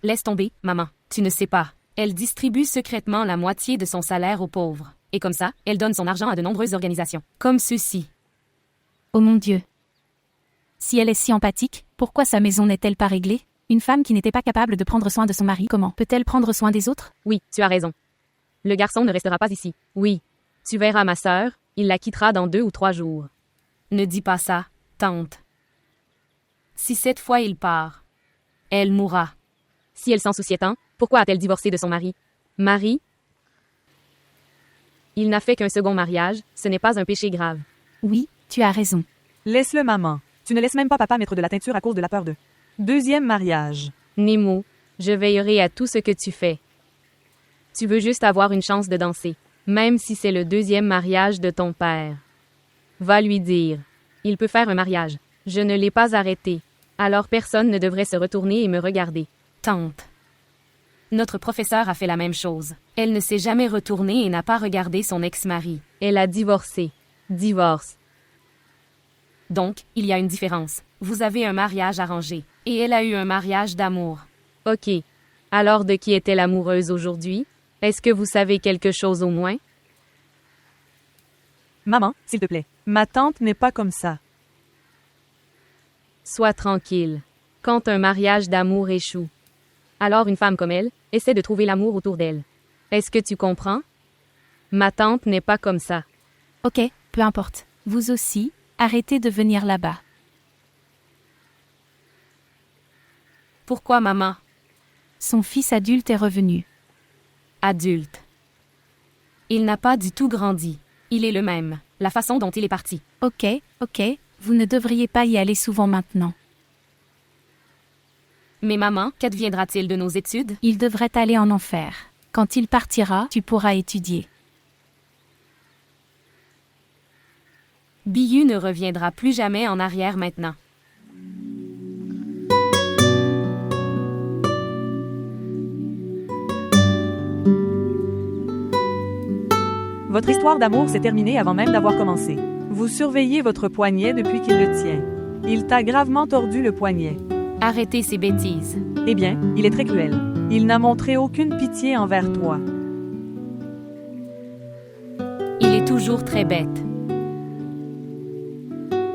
Laisse tomber, maman. Tu ne sais pas. Elle distribue secrètement la moitié de son salaire aux pauvres. Et comme ça, elle donne son argent à de nombreuses organisations. Comme ceux-ci. Oh mon Dieu. Si elle est si empathique, pourquoi sa maison n'est-elle pas réglée? Une femme qui n'était pas capable de prendre soin de son mari, comment peut-elle prendre soin des autres? Oui, tu as raison. Le garçon ne restera pas ici. Oui. Tu verras ma sœur, il la quittera dans 2 ou 3 jours. Ne dis pas ça, tante. Si cette fois il part, elle mourra. Si elle s'en souciait tant, pourquoi a-t-elle divorcé de son mari? Mari? Il n'a fait qu'un second mariage, ce n'est pas un péché grave. Oui, tu as raison. Laisse-le, maman. Tu ne laisses même pas papa mettre de la teinture à cause de la peur de. Deuxième mariage. Nemo, je veillerai à tout ce que tu fais. Tu veux juste avoir une chance de danser, même si c'est le 2e mariage de ton père. Va lui dire. Il peut faire un mariage. Je ne l'ai pas arrêté. Alors personne ne devrait se retourner et me regarder. Tante. Notre professeure a fait la même chose. Elle ne s'est jamais retournée et n'a pas regardé son ex-mari. Elle a divorcé. Divorce. Donc, il y a une différence. Vous avez un mariage arrangé, et elle a eu un mariage d'amour. OK. Alors de qui est-elle amoureuse aujourd'hui? Est-ce que vous savez quelque chose au moins? Maman, s'il te plaît. Ma tante n'est pas comme ça. Sois tranquille. Quand un mariage d'amour échoue, alors une femme comme elle essaie de trouver l'amour autour d'elle. Est-ce que tu comprends? Ma tante n'est pas comme ça. Ok, peu importe. Vous aussi, arrêtez de venir là-bas. Pourquoi, maman? Son fils adulte est revenu. Adulte. Il n'a pas du tout grandi. Il est le même. La façon dont il est parti. Ok, vous ne devriez pas y aller souvent maintenant. Mais maman, qu'adviendra-t-il de nos études? Il devrait aller en enfer. Quand il partira, tu pourras étudier. Biyu ne reviendra plus jamais en arrière maintenant. Votre histoire d'amour s'est terminée avant même d'avoir commencé. Vous surveillez votre poignet depuis qu'il le tient. Il t'a gravement tordu le poignet. Arrêtez ces bêtises. Eh bien, il est très cruel. Il n'a montré aucune pitié envers toi. Il est toujours très bête.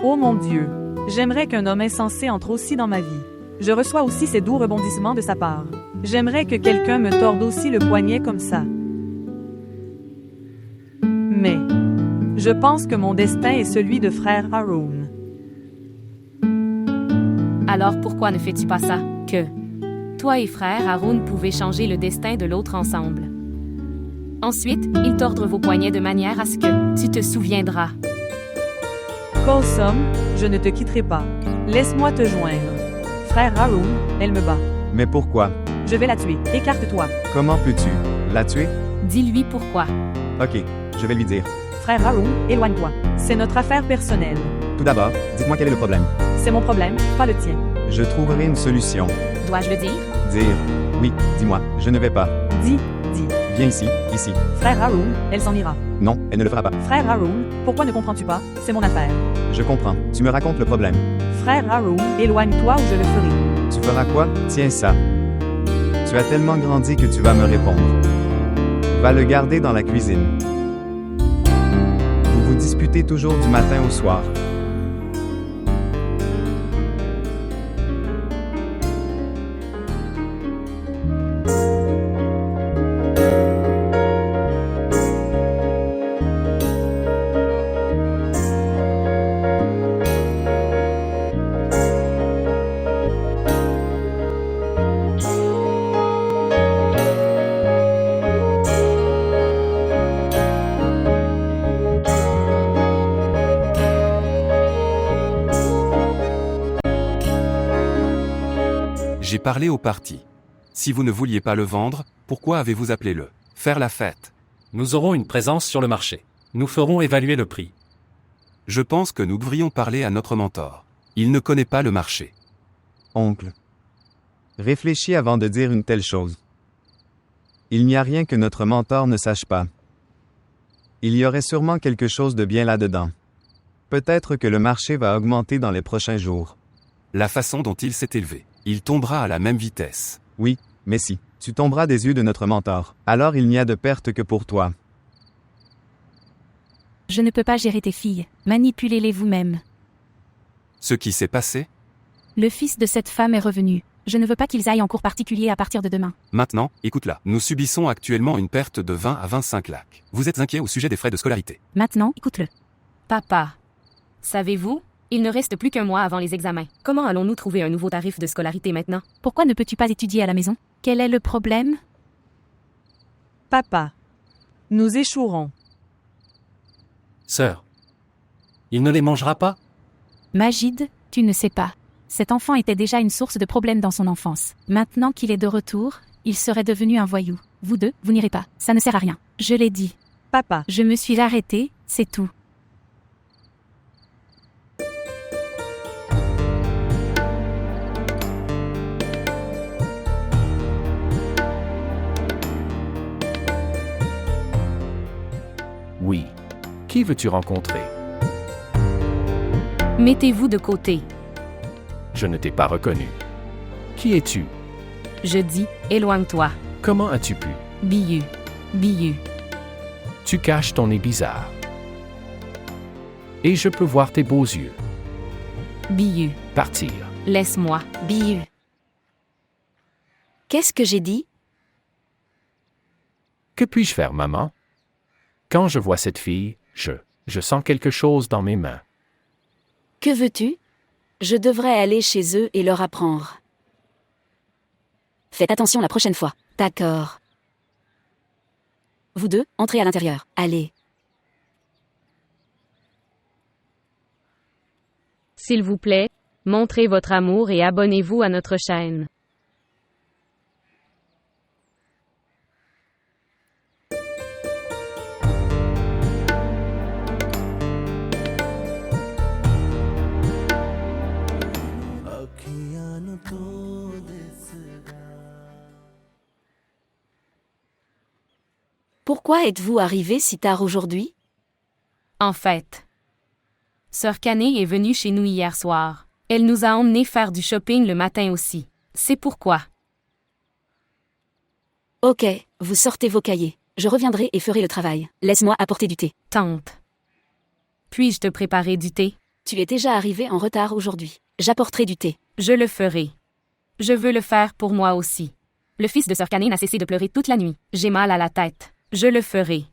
Oh mon Dieu, j'aimerais qu'un homme insensé entre aussi dans ma vie. Je reçois aussi ces doux rebondissements de sa part. J'aimerais que quelqu'un me torde aussi le poignet comme ça. Mais, je pense que mon destin est celui de frère Haroun. Alors pourquoi ne fais-tu pas ça? Que toi et frère Haroun pouvaient changer le destin de l'autre ensemble. Ensuite, ils tordrent vos poignets de manière à ce que tu te souviendras. Colsom, je ne te quitterai pas. Laisse-moi te joindre. Frère Haroun, elle me bat. Mais pourquoi? Je vais la tuer. Écarte-toi. Comment peux-tu la tuer? Dis-lui pourquoi. Ok, je vais lui dire. Frère Haroun, éloigne-toi. C'est notre affaire personnelle. Tout d'abord, dites-moi quel est le problème. C'est mon problème, pas le tien. Je trouverai une solution. Dois-je le dire? Dire. Oui, dis-moi, je ne vais pas. Dis. Viens ici, ici. Frère Haroun, elle s'en ira. Non, elle ne le fera pas. Frère Haroun, pourquoi ne comprends-tu pas? C'est mon affaire. Je comprends. Tu me racontes le problème. Frère Haroun, éloigne-toi ou je le ferai. Tu feras quoi? Tiens ça. Tu as tellement grandi que tu vas me répondre. Va le garder dans la cuisine. Vous vous disputez toujours du matin au soir. J'ai parlé au parti. Si vous ne vouliez pas le vendre, pourquoi avez-vous appelé le faire la fête? Nous aurons une présence sur le marché. Nous ferons évaluer le prix. Je pense que nous devrions parler à notre mentor. Il ne connaît pas le marché. Oncle. Réfléchis avant de dire une telle chose. Il n'y a rien que notre mentor ne sache pas. Il y aurait sûrement quelque chose de bien là-dedans. Peut-être que le marché va augmenter dans les prochains jours. La façon dont il s'est élevé, il tombera à la même vitesse. Oui, mais si tu tomberas des yeux de notre mentor, alors il n'y a de perte que pour toi. Je ne peux pas gérer tes filles. Manipulez-les vous-même. Ce qui s'est passé? Le fils de cette femme est revenu. Je ne veux pas qu'ils aillent en cours particulier à partir de demain. Maintenant, écoute-la. Nous subissons actuellement une perte de 20 à 25 lakhs. Vous êtes inquiet au sujet des frais de scolarité. Maintenant, écoute-le. Papa. Savez-vous? Il ne reste plus qu'un mois avant les examens. Comment allons-nous trouver un nouveau tarif de scolarité maintenant? Pourquoi ne peux-tu pas étudier à la maison? Quel est le problème? Papa. Nous échouerons. Sœur. Il ne les mangera pas? Majid, tu ne sais pas. Cet enfant était déjà une source de problèmes dans son enfance. Maintenant qu'il est de retour, il serait devenu un voyou. Vous deux, vous n'irez pas. Ça ne sert à rien. Je l'ai dit. Papa. Je me suis arrêtée, c'est tout. Oui. Qui veux-tu rencontrer? Mettez-vous de côté. Je ne t'ai pas reconnu. Qui es-tu? Je dis, éloigne-toi. Comment as-tu pu? Biyu. Biyu. Tu caches ton nez bizarre. Et je peux voir tes beaux yeux. Biyu. Partir. Laisse-moi. Bihu. Qu'est-ce que j'ai dit? Que puis-je faire, maman? Quand je vois cette fille, je sens quelque chose dans mes mains. Que veux-tu? Je devrais aller chez eux et leur apprendre. Faites attention la prochaine fois. D'accord. Vous deux, entrez à l'intérieur. Allez. S'il vous plaît, montrez votre amour et abonnez-vous à notre chaîne. Pourquoi êtes-vous arrivé si tard aujourd'hui? En fait, Sœur Canet est venue chez nous hier soir. Elle nous a emmenés faire du shopping le matin aussi. C'est pourquoi. Ok, vous sortez vos cahiers. Je reviendrai et ferai le travail. Laisse-moi apporter du thé. Tante. Puis-je te préparer du thé? Tu es déjà arrivé en retard aujourd'hui. J'apporterai du thé. Je le ferai. Je veux le faire pour moi aussi. Le fils de Sœur Canet n'a cessé de pleurer toute la nuit. J'ai mal à la tête. Je le ferai.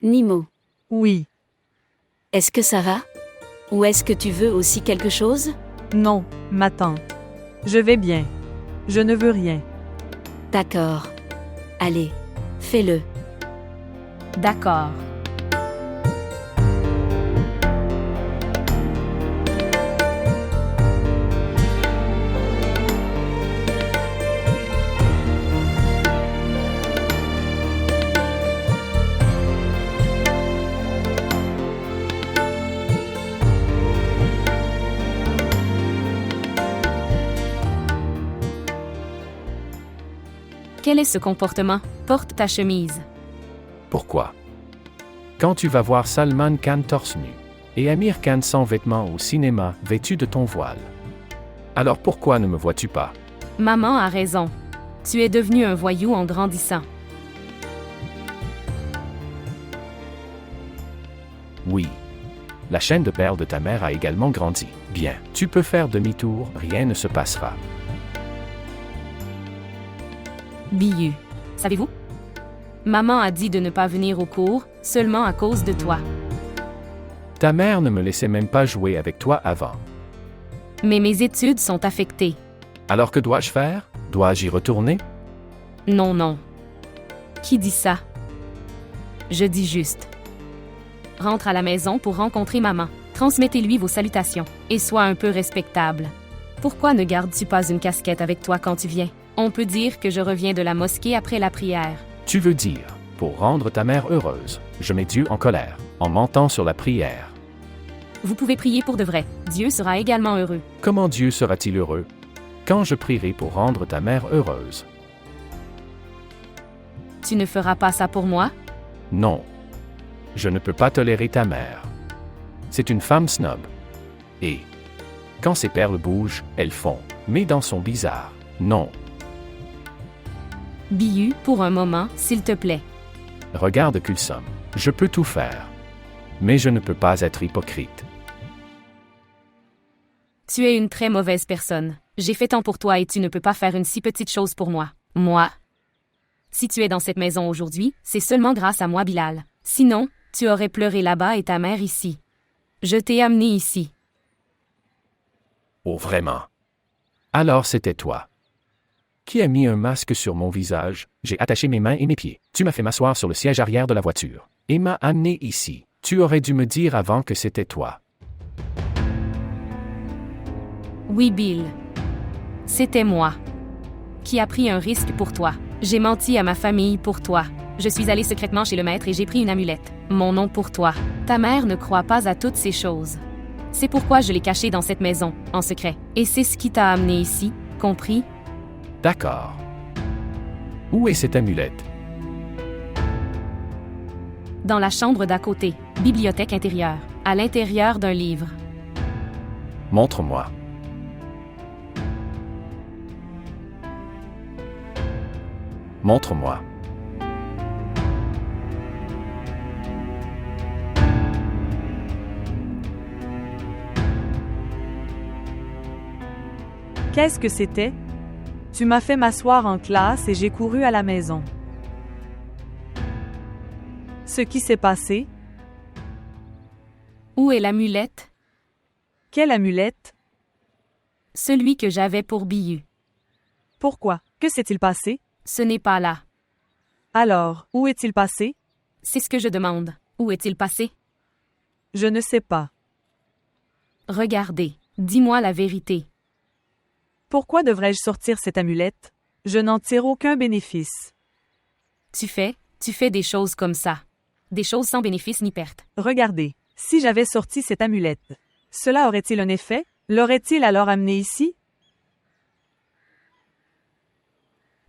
Nimo. Oui. Est-ce que ça va? Ou est-ce que tu veux aussi quelque chose? Non, ma tante. Je vais bien. Je ne veux rien. D'accord. Allez, fais-le. D'accord. Quel est ce comportement? Porte ta chemise. Pourquoi? Quand tu vas voir Salman Khan torse nu, et Amir Khan sans vêtements au cinéma, vêtu de ton voile. Alors pourquoi ne me vois-tu pas? Maman a raison. Tu es devenu un voyou en grandissant. Oui. La chaîne de perles de ta mère a également grandi. Bien, tu peux faire demi-tour, rien ne se passera. Biyu. Savez-vous? Maman a dit de ne pas venir au cours, seulement à cause de toi. Ta mère ne me laissait même pas jouer avec toi avant. Mais mes études sont affectées. Alors que dois-je faire? Dois-je y retourner? Non, non. Qui dit ça? Je dis juste. Rentre à la maison pour rencontrer maman. Transmettez-lui vos salutations. Et sois un peu respectable. Pourquoi ne gardes-tu pas une casquette avec toi quand tu viens? On peut dire que je reviens de la mosquée après la prière. Tu veux dire, pour rendre ta mère heureuse, je mets Dieu en colère, en mentant sur la prière. Vous pouvez prier pour de vrai. Dieu sera également heureux. Comment Dieu sera-t-il heureux? Quand je prierai pour rendre ta mère heureuse? Tu ne feras pas ça pour moi? Non. Je ne peux pas tolérer ta mère. C'est une femme snob. Et quand ses perles bougent, elles font. Mes dents sont bizarres. Non. Biyu, pour un moment, s'il te plaît. Regarde Kulsum. Je peux tout faire. Mais je ne peux pas être hypocrite. Tu es une très mauvaise personne. J'ai fait tant pour toi et tu ne peux pas faire une si petite chose pour moi. Moi. Si tu es dans cette maison aujourd'hui, c'est seulement grâce à moi, Bilal. Sinon, tu aurais pleuré là-bas et ta mère ici. Je t'ai amené ici. Oh, vraiment? Alors c'était toi. Qui a mis un masque sur mon visage? J'ai attaché mes mains et mes pieds. Tu m'as fait m'asseoir sur le siège arrière de la voiture. Et m'as amené ici. Tu aurais dû me dire avant que c'était toi. Oui, Bill. C'était moi. Qui a pris un risque pour toi. J'ai menti à ma famille pour toi. Je suis allée secrètement chez le maître et j'ai pris une amulette. Mon nom pour toi. Ta mère ne croit pas à toutes ces choses. C'est pourquoi je l'ai cachée dans cette maison, en secret. Et c'est ce qui t'a amené ici, compris? D'accord. Où est cette amulette? Dans la chambre d'à côté, bibliothèque intérieure, à l'intérieur d'un livre. Montre-moi. Montre-moi. Qu'est-ce que c'était? Tu m'as fait m'asseoir en classe et j'ai couru à la maison. Ce qui s'est passé? Où est l'amulette? Quelle amulette? Celui que j'avais pour Biyu. Pourquoi? Que s'est-il passé? Ce n'est pas là. Alors, où est-il passé? C'est ce que je demande. Où est-il passé? Je ne sais pas. Regardez, dis-moi la vérité. Pourquoi devrais-je sortir cette amulette? Je n'en tire aucun bénéfice. Tu fais des choses comme ça. Des choses sans bénéfice ni perte. Regardez, si j'avais sorti cette amulette, cela aurait-il un effet? L'aurait-il alors amené ici?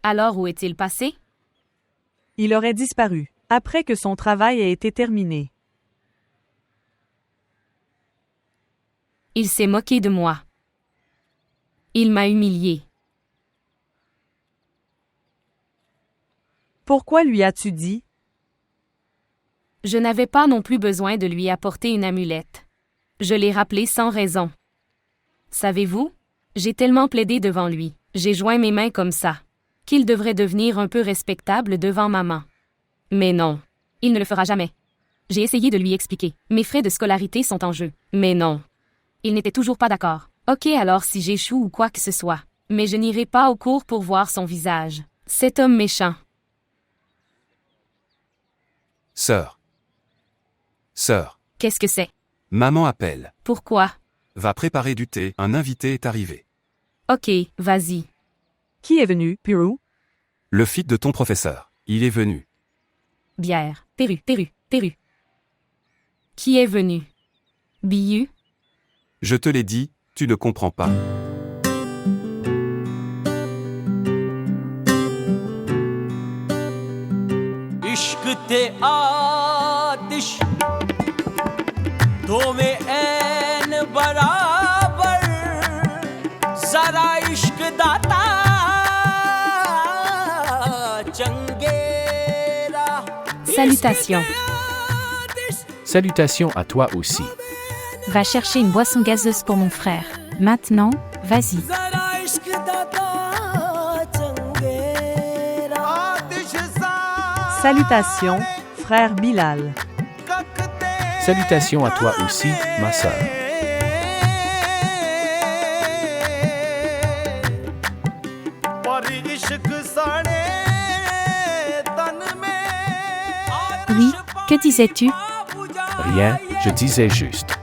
Alors où est-il passé? Il aurait disparu, après que son travail ait été terminé. Il s'est moqué de moi. Il m'a humilié. Pourquoi lui as-tu dit? Je n'avais pas non plus besoin de lui apporter une amulette. Je l'ai rappelé sans raison. Savez-vous? J'ai tellement plaidé devant lui, j'ai joint mes mains comme ça, qu'il devrait devenir un peu respectable devant maman. Mais non, il ne le fera jamais. J'ai essayé de lui expliquer, mes frais de scolarité sont en jeu. Mais non. Il n'était toujours pas d'accord. Ok, alors si j'échoue ou quoi que ce soit. Mais je n'irai pas au cours pour voir son visage. Cet homme méchant. Sœur. Sœur. Qu'est-ce que c'est? Maman appelle. Pourquoi? Va préparer du thé, un invité est arrivé. Ok, vas-y. Qui est venu, Piru? Le fils de ton professeur. Il est venu. Bière. Perru. Qui est venu? Biyu? Je te l'ai dit, tu ne comprends pas. te aatish do mein ain barabar zara ishq data changera. Salutations. Salutations à toi aussi. Va chercher une boisson gazeuse pour mon frère. Maintenant, vas-y. Salutations, frère Bilal. Salutations à toi aussi, ma sœur. Oui, que disais-tu? Rien, je disais juste.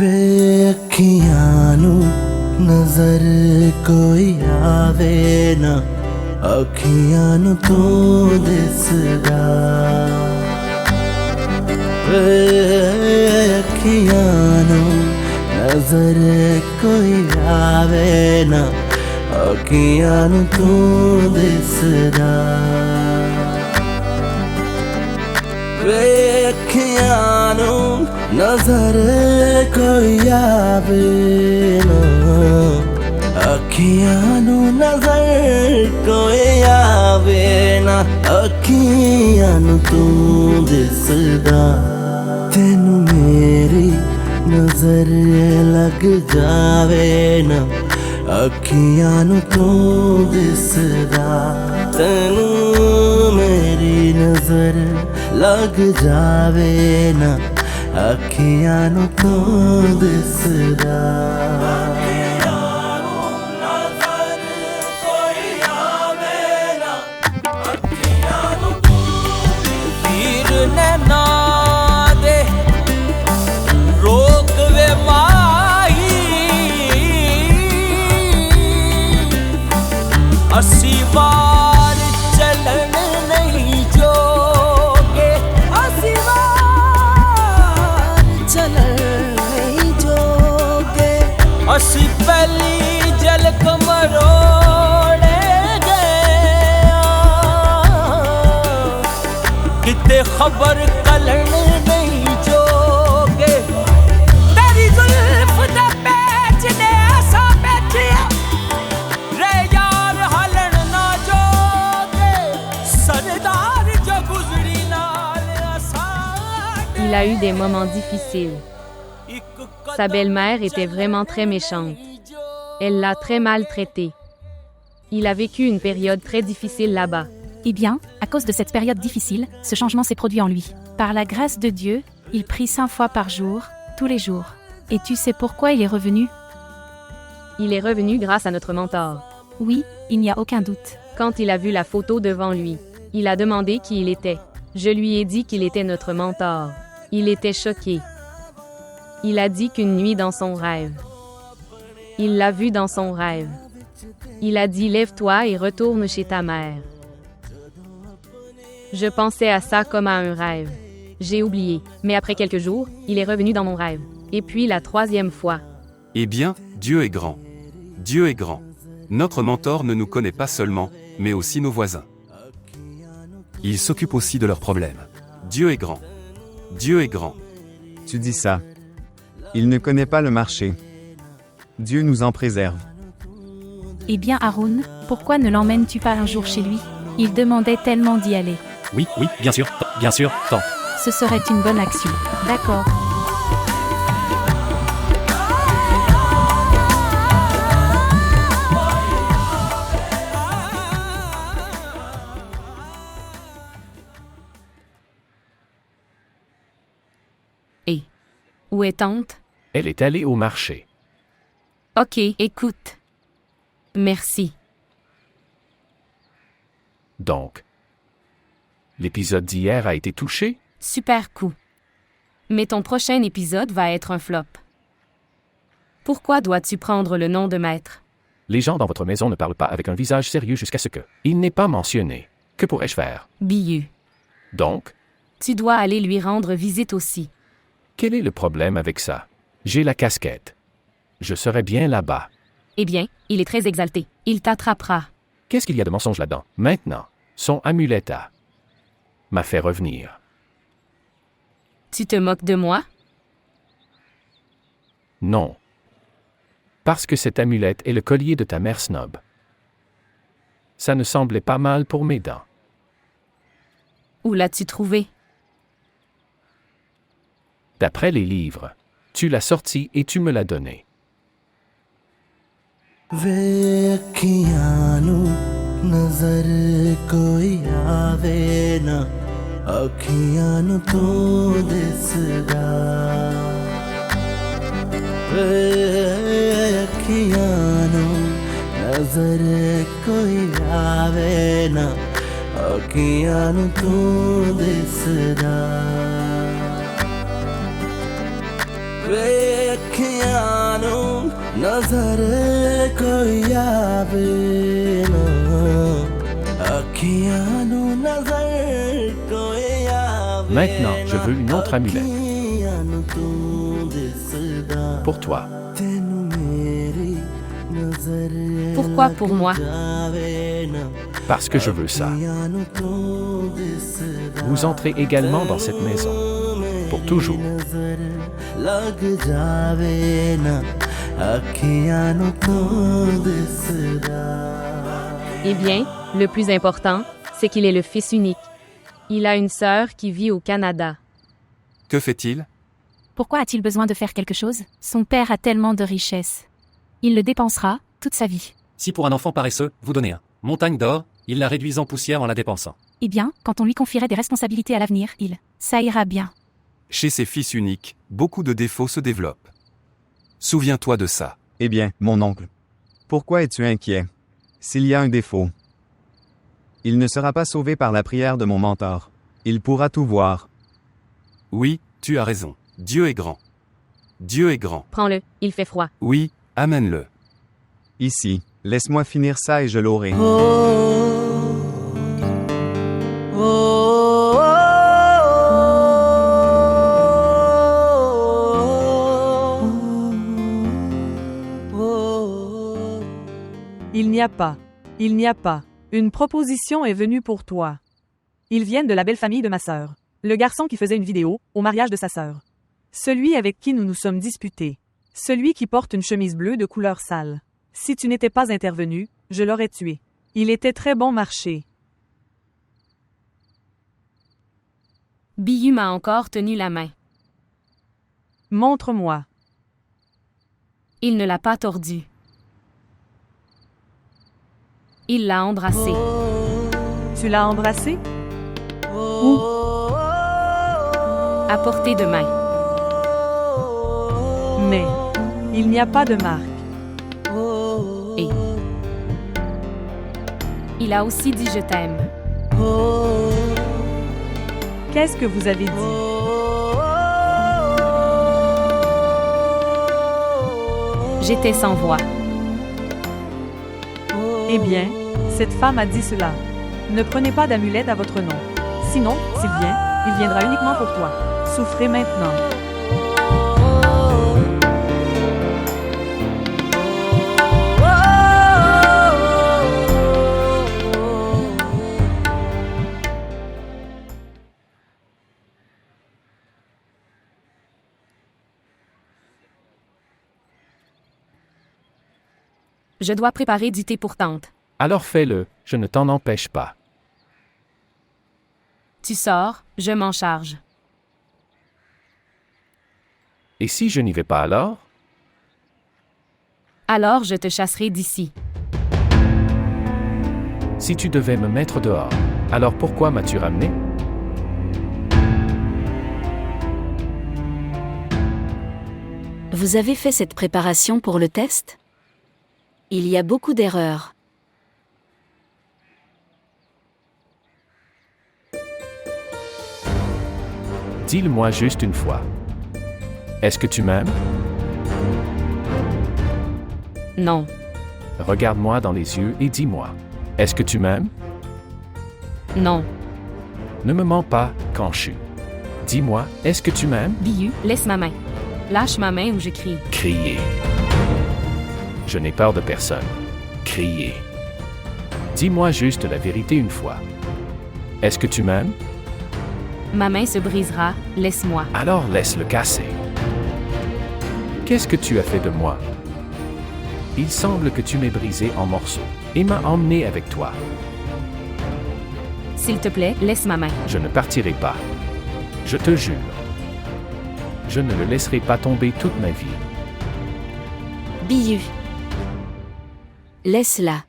वे अखियां नू नजर कोई आवे ना अखियां नू तू दिसदा वे अखियां नू नजर कोई आवे ना अखियां नू तू दिसदा वे अखियां नू नजर कोई आवे ना अखियां नू नजर कोई आवे ना अखियां नू तू दिसदा तेनू मेरी नजर लग जावे ना अखियां नू तू दिसदा तेनू मेरी नजर लग जावे ना अखियां नू तू दिसदा वीर नैना दे रोक वे माही अस्सी बार चलन नहीं जोगे अस्सी बार चलन नहीं जोगे अस्सी पहली जल कमरोड़े गया किते खबर कलन नहीं जोगे तेरी जुल्फ दा पैच ने ऐसा बैठिया रे यार हलन ना जोगे सरदार जो गुजरी नाल आसान Il a eu des moments difficiles. Sa belle-mère était vraiment très méchante. Elle l'a très mal traité. Il a vécu une période très difficile là-bas. Eh bien, à cause de cette période difficile, ce changement s'est produit en lui. Par la grâce de Dieu, il prie 5 fois par jour, tous les jours. Et tu sais pourquoi il est revenu? Il est revenu grâce à notre mentor. Oui, il n'y a aucun doute. Quand il a vu la photo devant lui, il a demandé qui il était. Je lui ai dit qu'il était notre mentor. Il était choqué. Il a dit qu'une nuit dans son rêve. Il l'a vu dans son rêve. Il a dit « Lève-toi et retourne chez ta mère ». Je pensais à ça comme à un rêve. J'ai oublié, mais après quelques jours, il est revenu dans mon rêve. Et puis la 3e fois. Eh bien, Dieu est grand. Dieu est grand. Notre mentor ne nous connaît pas seulement, mais aussi nos voisins. Il s'occupe aussi de leurs problèmes. Dieu est grand. Dieu est grand. Tu dis ça. Il ne connaît pas le marché. Dieu nous en préserve. Eh bien, Haroun, pourquoi ne l'emmènes-tu pas un jour chez lui? Il demandait tellement d'y aller. Oui, bien sûr, tant. Ce serait une bonne action. D'accord. Et où est tante? Elle est allée au marché. Ok, écoute. Merci. Donc, l'épisode d'hier a été touché? Super coup. Mais ton prochain épisode va être un flop. Pourquoi dois-tu prendre le nom de maître? Les gens dans votre maison ne parlent pas avec un visage sérieux jusqu'à ce que il n'est pas mentionné. Que pourrais-je faire? Biyu. Donc, Tu dois aller lui rendre visite aussi. quel est le problème avec ça? J'ai la casquette. Je serai bien là-bas. Eh bien, il est très exalté. Il t'attrapera. Qu'est-ce qu'il y a de mensonge là-dedans? Maintenant, son amulette m'a fait revenir. Tu te moques de moi? Non. Parce que cette amulette est le collier de ta mère snob. Ça ne semblait pas mal pour mes dents. Où l'as-tu trouvé? D'après les livres, tu l'as sorti et tu me l'as donné. ਵੇਖੀਆਂ ਨੂੰ ਨਜ਼ਰ ਕੋਈ ਆਵੇ ਨਾ ਅੱਖੀਆਂ ਨੂੰ ਤੂੰ ਦਿਸਦਾ ਵੇਖੀਆਂ ਨੂੰ ਨਜ਼ਰ ਕੋਈ ਆਵੇ ਨਾ ਅੱਖੀਆਂ ਨੂੰ ਤੂੰ ਦਿਸਦਾ ਵੇਖੀਆਂ ਨੂੰ ਨਜ਼ਰ ਕੋਈ ਆਵੇ ਨਾ ਅੱਖੀਆਂ ਨੂੰ ਨਜ਼ਰ ਕੋਈ ਆਵੇ Maintenant, je veux une autre amulette. ਅੱਖੀਆਂ ਨੂੰ ਤੂੰ ਦਿਸਦਾ Pour toi. ਤੈਨੂੰ ਮੇਰੀ ਨਜ਼ਰ Pourquoi pour moi? ਜਾਵੇ ਨਾ Parce que je veux ça. ਅੱਖੀਆਂ ਨੂੰ ਤੂੰ ਦਿਸਦਾ Vous entrez également dans cette maison. Pour toujours. ਨਜ਼ਰ ਲੱਗ ਜਾਵੇ ਨਾ ਅੱਖੀਆਂ ਨੂੰ ਤੂੰ ਦਿਸਦਾ Eh bien, le plus important, c'est qu'il est le fils unique. Il a une sœur qui vit au Canada. Que fait-il? Pourquoi a-t-il besoin de faire quelque chose? Son père a tellement de richesses. Il le dépensera toute sa vie. Si pour un enfant paresseux, vous donnez un montagne d'or, il la réduit en poussière en la dépensant. Eh bien, quand on lui confierait des responsabilités à l'avenir, ça ira bien. Chez ces fils uniques, beaucoup de défauts se développent. Souviens-toi de ça. Eh bien, mon oncle. Pourquoi es-tu inquiet? S'il y a un défaut, il ne sera pas sauvé par la prière de mon mentor. Il pourra tout voir. Oui, tu as raison. Dieu est grand. Dieu est grand. Prends-le, il fait froid. Oui, amène-le. Ici, laisse-moi finir ça et je l'aurai. Il n'y a pas. Une proposition est venue pour toi. Ils viennent de la belle famille de ma sœur. Le garçon qui faisait une vidéo, au mariage de sa sœur. Celui avec qui nous nous sommes disputés. Celui qui porte une chemise bleue de couleur sale. Si tu n'étais pas intervenu, je l'aurais tué. Il était très bon marché. Biyu m'a encore tenu la main. Montre-moi. Il ne l'a pas tordu. Il l'a embrassé. Tu l'as embrassé? Où? À portée de main. Mais il n'y a pas de marque. Et il a aussi dit je t'aime. Qu'est-ce que vous avez dit? J'étais sans voix. Eh bien, cette femme a dit cela. Ne prenez pas d'amulette à votre nom. Sinon, s'il vient, il viendra uniquement pour toi. Souffrez maintenant. Je dois préparer du thé pour tante. Alors fais-le, je ne t'en empêche pas. Tu sors, je m'en charge. Et si je n'y vais pas alors? Alors je te chasserai d'ici. Si tu devais me mettre dehors, alors pourquoi m'as-tu ramené? Vous avez fait cette préparation pour le test? Il y a beaucoup d'erreurs. Dis-le-moi juste une fois. Est-ce que tu m'aimes? Non. Regarde-moi dans les yeux et dis-moi. Est-ce que tu m'aimes? Non. Ne me mens pas, Kanchu. Dis-moi, est-ce que tu m'aimes? Biyu, laisse ma main. Lâche ma main ou je crie. Crier. Je n'ai peur de personne. Crier. Dis-moi juste la vérité une fois. Est-ce que tu m'aimes? Ma main se brisera, laisse-moi. Alors laisse-le casser. Qu'est-ce que tu as fait de moi? Il semble que tu m'aies brisé en morceaux et m'as emmené avec toi. S'il te plaît, laisse ma main. Je ne partirai pas. Je te jure. Je ne le laisserai pas tomber toute ma vie. Biyu. Laisse-la.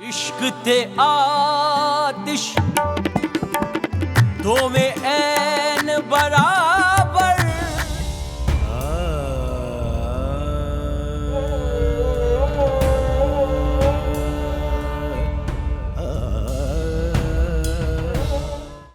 इश्क ते आतिश दो में